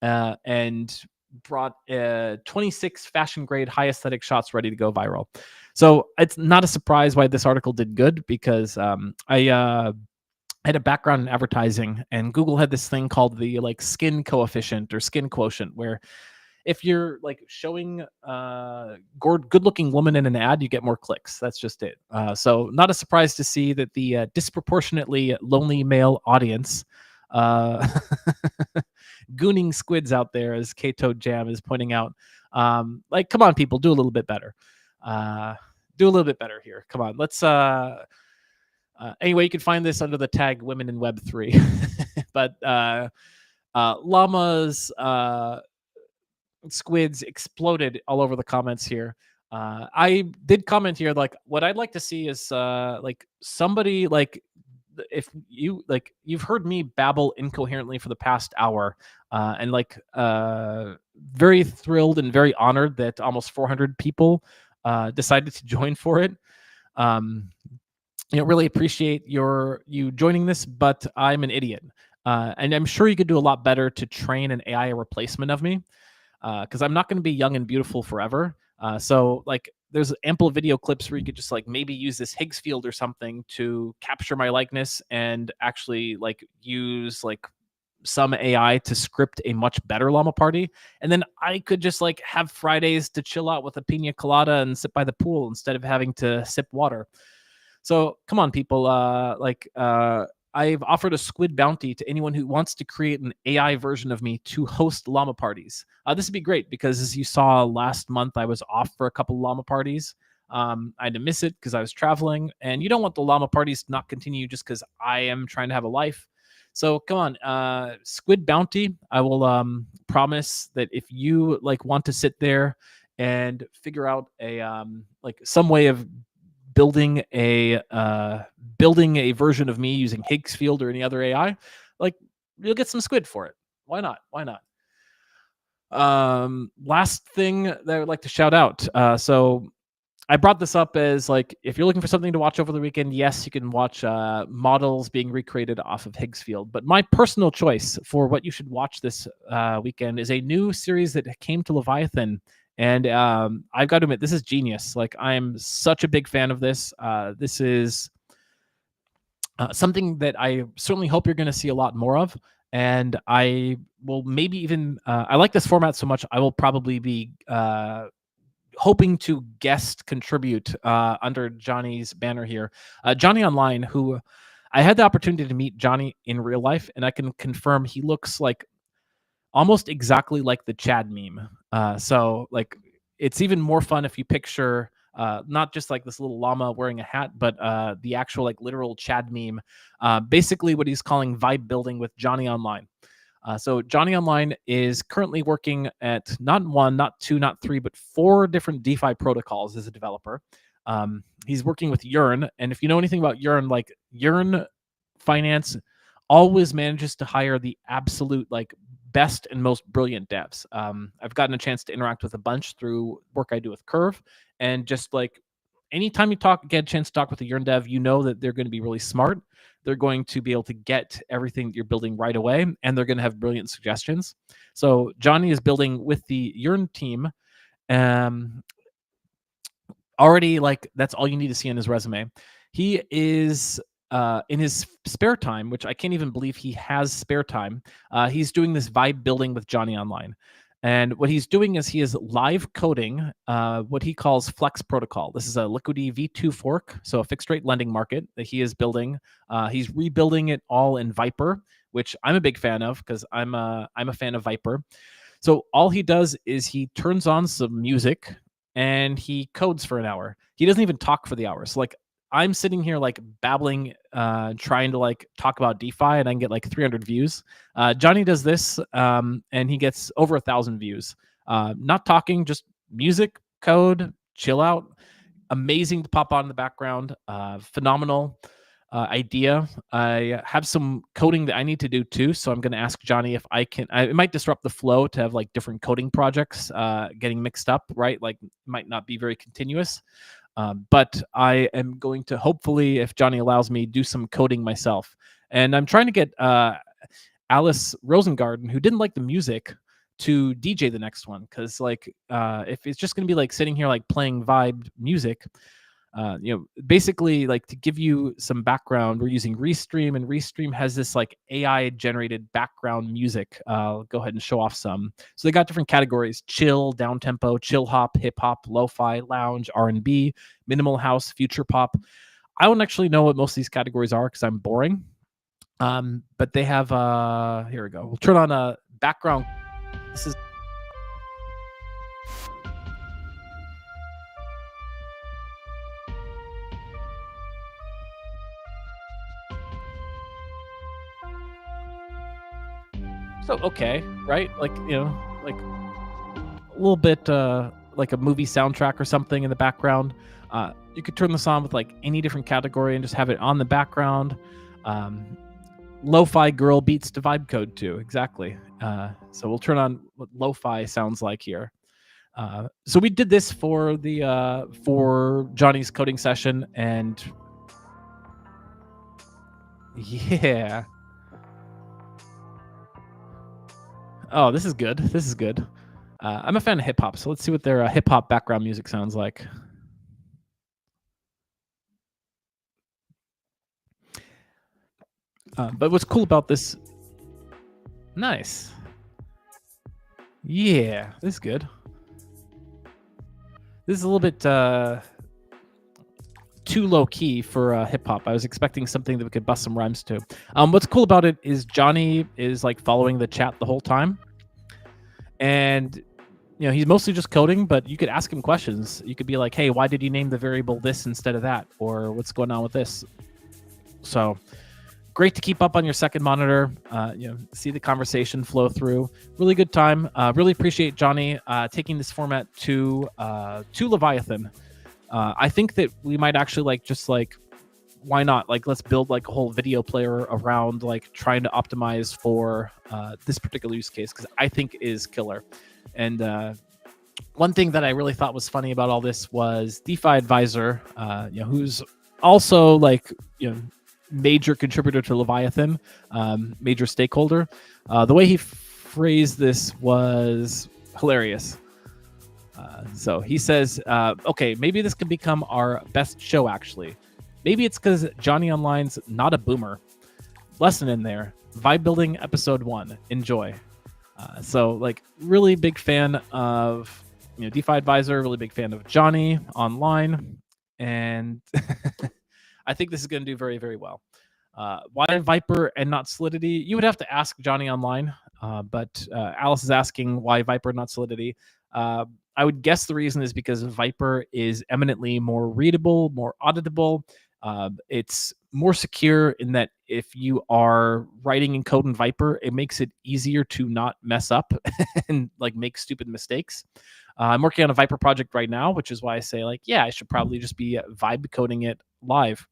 and brought 26 fashion grade high aesthetic shots ready to go viral. So it's not a surprise why this article did good, because I had a background in advertising, and Google had this thing called the like skin coefficient or skin quotient, where if you're like showing good looking woman in an ad, you get more clicks. That's just it. So not a surprise to see that the disproportionately lonely male audience gooning squids out there, as Kato Jam is pointing out. Like, come on, people, do a little bit better. Do a little bit better here. Come on, let's. Anyway, you can find this under the tag "Women in Web 3." But llamas, squids exploded all over the comments here. I did comment here, like, what I'd like to see is like somebody like, if you like, you've heard me babble incoherently for the past hour, and like very thrilled and very honored that almost 400 people decided to join for it. Really appreciate you joining this, but I'm an idiot, and I'm sure you could do a lot better to train an AI replacement of me, because I'm not going to be young and beautiful forever. So like, there's ample video clips where you could just like maybe use this Higgsfield or something to capture my likeness and actually like use like some AI to script a much better llama party. And then I could just like have Fridays to chill out with a pina colada and sit by the pool instead of having to sip water. So come on, people. I've offered a squid bounty to anyone who wants to create an AI version of me to host llama parties. This would be great because, as you saw last month, I was off for a couple llama parties. I had to miss it because I was traveling, and you don't want the llama parties to not continue just because I am trying to have a life. So come on, squid bounty. I will promise that if you like want to sit there and figure out a like some way of building a version of me using Higgsfield or any other AI, like, you'll get some squid for it. Why not? Why not? Last thing that I would like to shout out. So I brought this up as like, if you're looking for something to watch over the weekend, yes, you can watch models being recreated off of Higgsfield. But my personal choice for what you should watch this weekend is a new series that came to Leviathan. And I've got to admit, this is genius. Like, I'm such a big fan of this. This is something that I certainly hope you're going to see a lot more of. And I will maybe even, I like this format so much, I will probably be hoping to guest contribute under Johnny's banner here. Johnny Online, who I had the opportunity to meet Johnny in real life, and I can confirm he looks like almost exactly like the Chad meme. So like, it's even more fun if you picture not just like this little llama wearing a hat, but the actual like literal Chad meme. Basically what he's calling vibe building with Johnny Online. So Johnny Online is currently working at not one, not two, not three, but 4 different DeFi protocols as a developer. He's working with Yearn, and if you know anything about Yearn, like, Yearn Finance always manages to hire the absolute like best and most brilliant devs. I've gotten a chance to interact with a bunch through work I do with Curve, and just like, anytime you get a chance to talk with a Yearn dev, you know that they're going to be really smart. They're going to be able to get everything that you're building right away, and they're going to have brilliant suggestions. So Johnny is building with the Yearn team. Already, like, that's all you need to see on his resume. He is in his spare time, which I can't even believe he has spare time. He's doing this vibe building with Johnny Online. And what he's doing is he is live coding what he calls Flex Protocol. This is a Liquidity V2 fork, so a fixed rate lending market that he is building. He's rebuilding it all in Viper, which I'm a big fan of because I'm a fan of Viper. So all he does is he turns on some music and he codes for an hour. He doesn't even talk for the hour. So like I'm sitting here like babbling, trying to like talk about DeFi, and I can get like 300 views. Johnny does this, and he gets over 1,000 views. Not talking, just music, code, chill out. Amazing to pop on in the background. Phenomenal idea. I have some coding that I need to do too, so I'm going to ask Johnny if I can. It might disrupt the flow to have like different coding projects getting mixed up, right? Like might not be very continuous. But I am going to hopefully, if Johnny allows me, do some coding myself. And I'm trying to get Alice Rosengarten, who didn't like the music, to DJ the next one, because like if it's just going to be like sitting here like playing vibe music. Basically, like to give you some background, we're using Restream, and Restream has this like AI generated background music. I'll go ahead and show off some. So they got different categories: chill, down tempo, chill hop, hip hop, lo-fi, lounge, R&B, minimal house, future pop. I don't actually know what most of these categories are because I'm boring. But they have here we go. We'll turn on a background. This is so okay, right? Like, like a little bit like a movie soundtrack or something in the background. You could turn this on with like any different category and just have it on the background. Lo-fi girl beats to vibe code too, exactly. So we'll turn on what lo-fi sounds like here. So we did this for the for Johnny's coding session, and yeah. Oh, this is good. This is good. I'm a fan of hip hop, so let's see what their hip hop background music sounds like. But what's cool about this? Nice. Yeah, this is good. This is a little bit too low key for hip hop. I was expecting something that we could bust some rhymes to. What's cool about it is Johnny is like following the chat the whole time, and he's mostly just coding, but you could ask him questions. You could be like, hey, why did you name the variable this instead of that? Or what's going on with this? So great to keep up on your second monitor, see the conversation flow through. Really good time. Really appreciate Johnny taking this format to Leviathan. I think that we might actually why not? Like, let's build like a whole video player around like trying to optimize for this particular use case, because I think it is killer. And one thing that I really thought was funny about all this was DeFi Advisor, who's also like, major contributor to Leviathan, major stakeholder. The way he phrased this was hilarious. So he says, okay, maybe this could become our best show, actually. Maybe it's because Johnny Online's not a boomer. Lesson in there. Vibe building episode 1. Enjoy. So like really big fan of DeFi Advisor, really big fan of Johnny Online. And I think this is going to do very, very well. Why Viper and not Solidity? You would have to ask Johnny Online, but Alice is asking why Viper, not Solidity. I would guess the reason is because Viper is eminently more readable, more auditable. It's more secure in that if you are writing in code in Viper, it makes it easier to not mess up and like make stupid mistakes. I'm working on a Viper project right now, which is why I say like, yeah, I should probably just be vibe coding it live.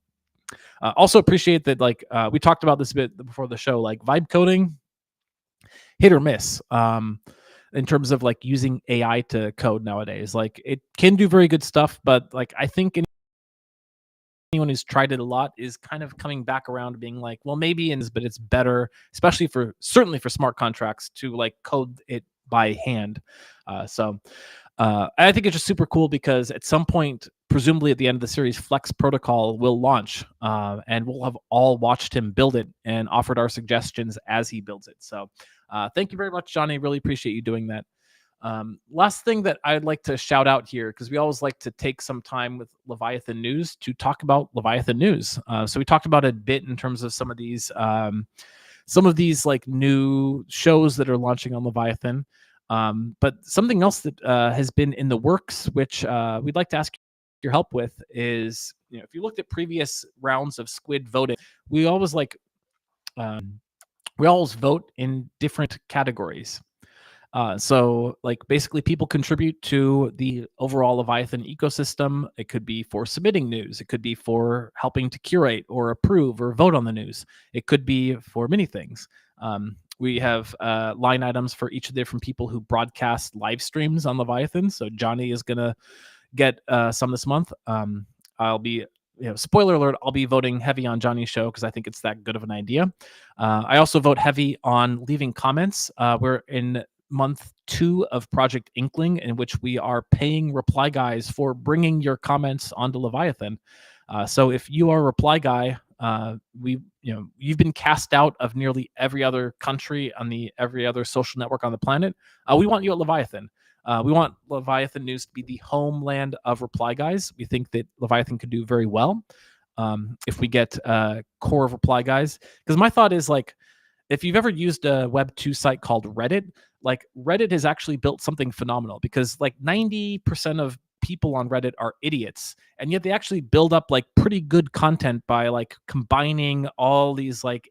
Also appreciate that like we talked about this a bit before the show, like vibe coding, hit or miss. In terms of like using AI to code nowadays, like it can do very good stuff, but like I think anyone who's tried it a lot is kind of coming back around to being like, well, maybe but it's better, especially certainly for smart contracts, to like code it by hand. So I think it's just super cool because at some point, presumably at the end of the series, Flex Protocol will launch, and we'll have all watched him build it and offered our suggestions as he builds it. So thank you very much, Johnny. Really appreciate you doing that. Last thing that I'd like to shout out here, because we always like to take some time with Leviathan News to talk about Leviathan News. So we talked about it a bit in terms of some of these like new shows that are launching on Leviathan. But something else that has been in the works, which we'd like to ask your help with, is if you looked at previous rounds of Squid voting, we always like we always vote in different categories. So like basically people contribute to the overall Leviathan ecosystem. It could be for submitting news. It could be for helping to curate or approve or vote on the news. It could be for many things. We have line items for each of the different people who broadcast live streams on Leviathan. So Johnny is going to get some this month. I'll be, spoiler alert, I'll be voting heavy on Johnny's show because I think it's that good of an idea. I also vote heavy on leaving comments. We're in month 2 of Project Inkling, in which we are paying reply guys for bringing your comments onto Leviathan. So if you are a reply guy, you've been cast out of nearly every other country on every other social network on the planet. We want you at Leviathan. We want Leviathan News to be the homeland of reply guys. We think that Leviathan could do very well if we get core of reply guys. Because my thought is like, if you've ever used a Web 2 site called Reddit, like Reddit has actually built something phenomenal, because like 90% of people on Reddit are idiots, and yet they actually build up like pretty good content by like combining all these like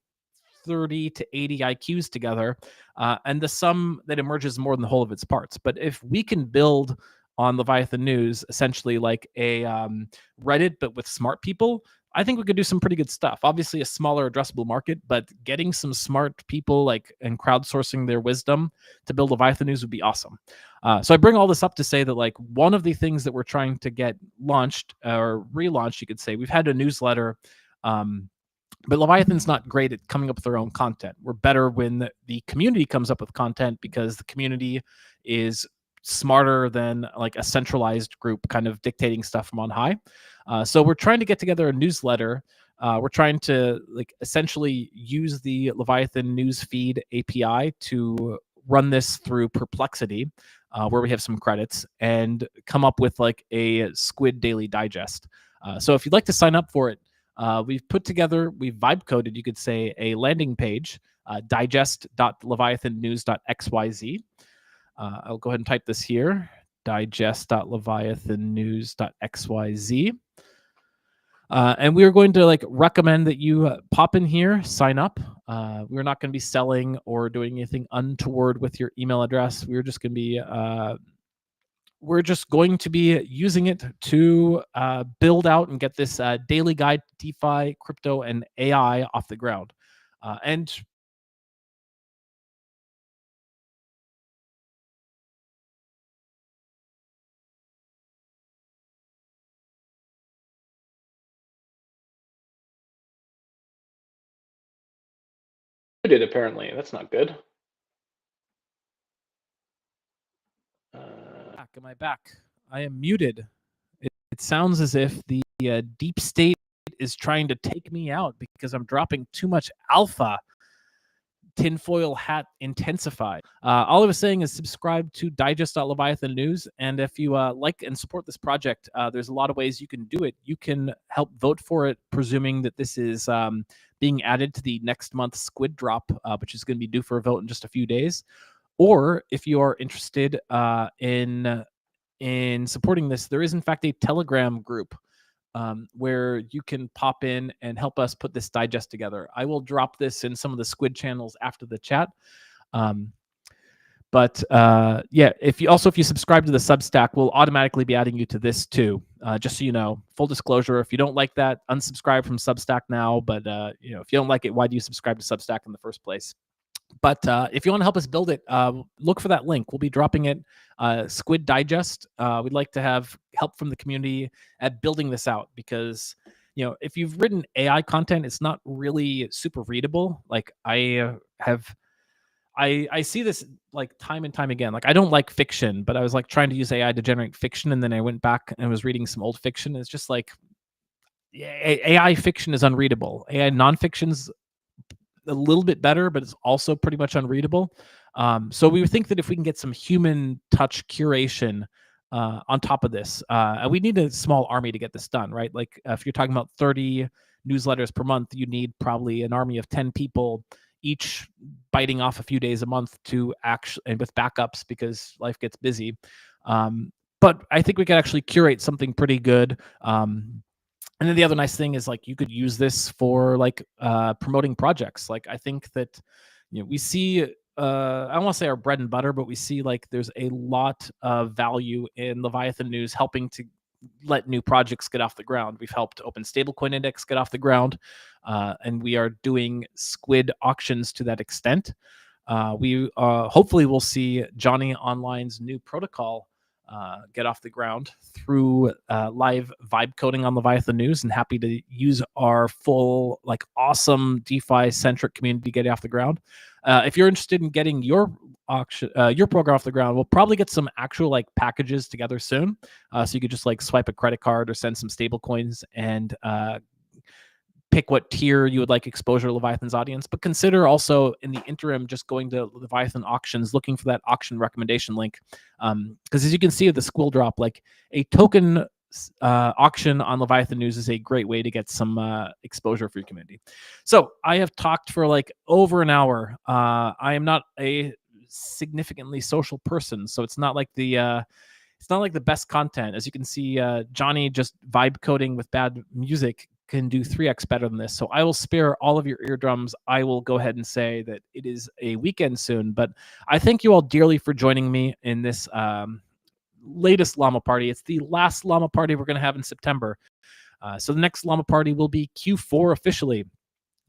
30 to 80 IQs together, and the sum that emerges more than the whole of its parts. But if we can build on Leviathan News essentially like a Reddit but with smart people, I think we could do some pretty good stuff. Obviously a smaller addressable market, but getting some smart people like and crowdsourcing their wisdom to build Leviathan News would be awesome. So I bring all this up to say that like one of the things that we're trying to get launched or relaunched, you could say, we've had a newsletter, but Leviathan's not great at coming up with their own content. We're better when the community comes up with content, because the community is smarter than like a centralized group kind of dictating stuff from on high. So we're trying to get together a newsletter. We're trying to like essentially use the Leviathan news feed API to run this through Perplexity, where we have some credits, and come up with like a Squid Daily Digest. So if you'd like to sign up for it, we've vibe coded, you could say, a landing page, digest.leviathannews.xyz. I'll go ahead and type this here, digest.leviathannews.xyz. And we are going to like recommend that you pop in here, sign up. We're not going to be selling or doing anything untoward with your email address. We're just going to be using it to build out and get this daily guide to DeFi, crypto, and AI off the ground. And did apparently. That's not good. Am I back? I am muted. It sounds as if the deep state is trying to take me out because I'm dropping too much alpha. Tinfoil hat intensify. All I was saying is subscribe to digest.leviathan news. And if you like and support this project, there's a lot of ways you can do it. You can help vote for it, presuming that this is being added to the next month's Squid Drop, which is going to be due for a vote in just a few days. Or if you are interested in supporting this, there is in fact a Telegram group where you can pop in and help us put this digest together. I will drop this in some of the Squid channels after the chat. But if you subscribe to the Substack, we'll automatically be adding you to this too. Just so you know, full disclosure, if you don't like that, unsubscribe from Substack now. But if you don't like it, why do you subscribe to Substack in the first place? But if you want to help us build it, look for that link. We'll be dropping it, Squid Digest. We'd like to have help from the community at building this out, because if you've written AI content, it's not really super readable. Like I see this like time and time again. Like I don't like fiction, but I was like trying to use AI to generate fiction, and then I went back and was reading some old fiction. It's just like AI fiction is unreadable. AI nonfiction's a little bit better, but it's also pretty much unreadable. So we think that if we can get some human touch curation on top of this, and we need a small army to get this done, right? Like if you're talking about 30 newsletters per month, you need probably an army of 10 people, each biting off a few days a month to actually, and with backups because life gets busy. But I think we could actually curate something pretty good. And then the other nice thing is like you could use this for like promoting projects. Like I think that we see I don't want to say our bread and butter, but we see like there's a lot of value in Leviathan News helping to let new projects get off the ground. We've helped Open Stablecoin Index get off the ground, and we are doing Squid auctions to that extent. We hopefully will see Johnny Online's new protocol get off the ground through live vibe coding on Leviathan News, and happy to use our full, like, awesome DeFi centric community to get it off the ground. If you're interested in getting your auction, your program off the ground, we'll probably get some actual like packages together soon. So you could just like swipe a credit card or send some stable coins and pick what tier you would like exposure to Leviathan's audience, but consider also in the interim just going to Leviathan auctions, looking for that auction recommendation link. Because as you can see with the Squill drop, like a token auction on Leviathan News is a great way to get some exposure for your community. So I have talked for like over an hour. I am not a significantly social person, so it's not like the best content. As you can see, Johnny just vibe coding with bad music can do 3x better than this. So I will spare all of your eardrums. I will go ahead and say that it is a weekend soon, but I thank you all dearly for joining me in this latest Llama Party. It's the last Llama Party we're going to have in September. So the next Llama Party will be Q4 officially.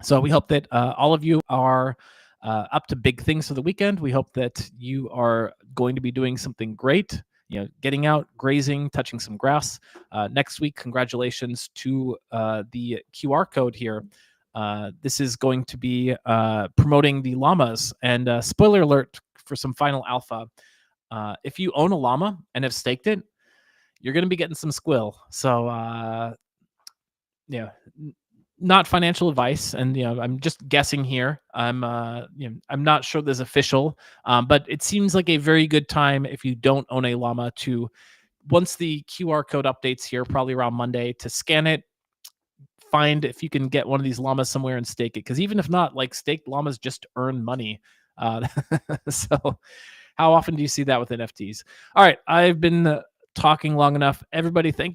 So we hope that all of you are up to big things for the weekend. We hope that you are going to be doing something great, getting out, grazing, touching some grass. Next week, congratulations to the QR code here. This is going to be promoting the llamas. And spoiler alert for some final alpha. If you own a llama and have staked it, you're going to be getting some squill. So, not financial advice, and I'm just guessing here. I'm not sure this is official, but it seems like a very good time if you don't own a llama to, once the QR code updates here, probably around Monday, to scan it, find if you can get one of these llamas somewhere and stake it. Because even if not, like, staked llamas just earn money. So how often do you see that with NFTs? All right, I've been talking long enough. Everybody, thank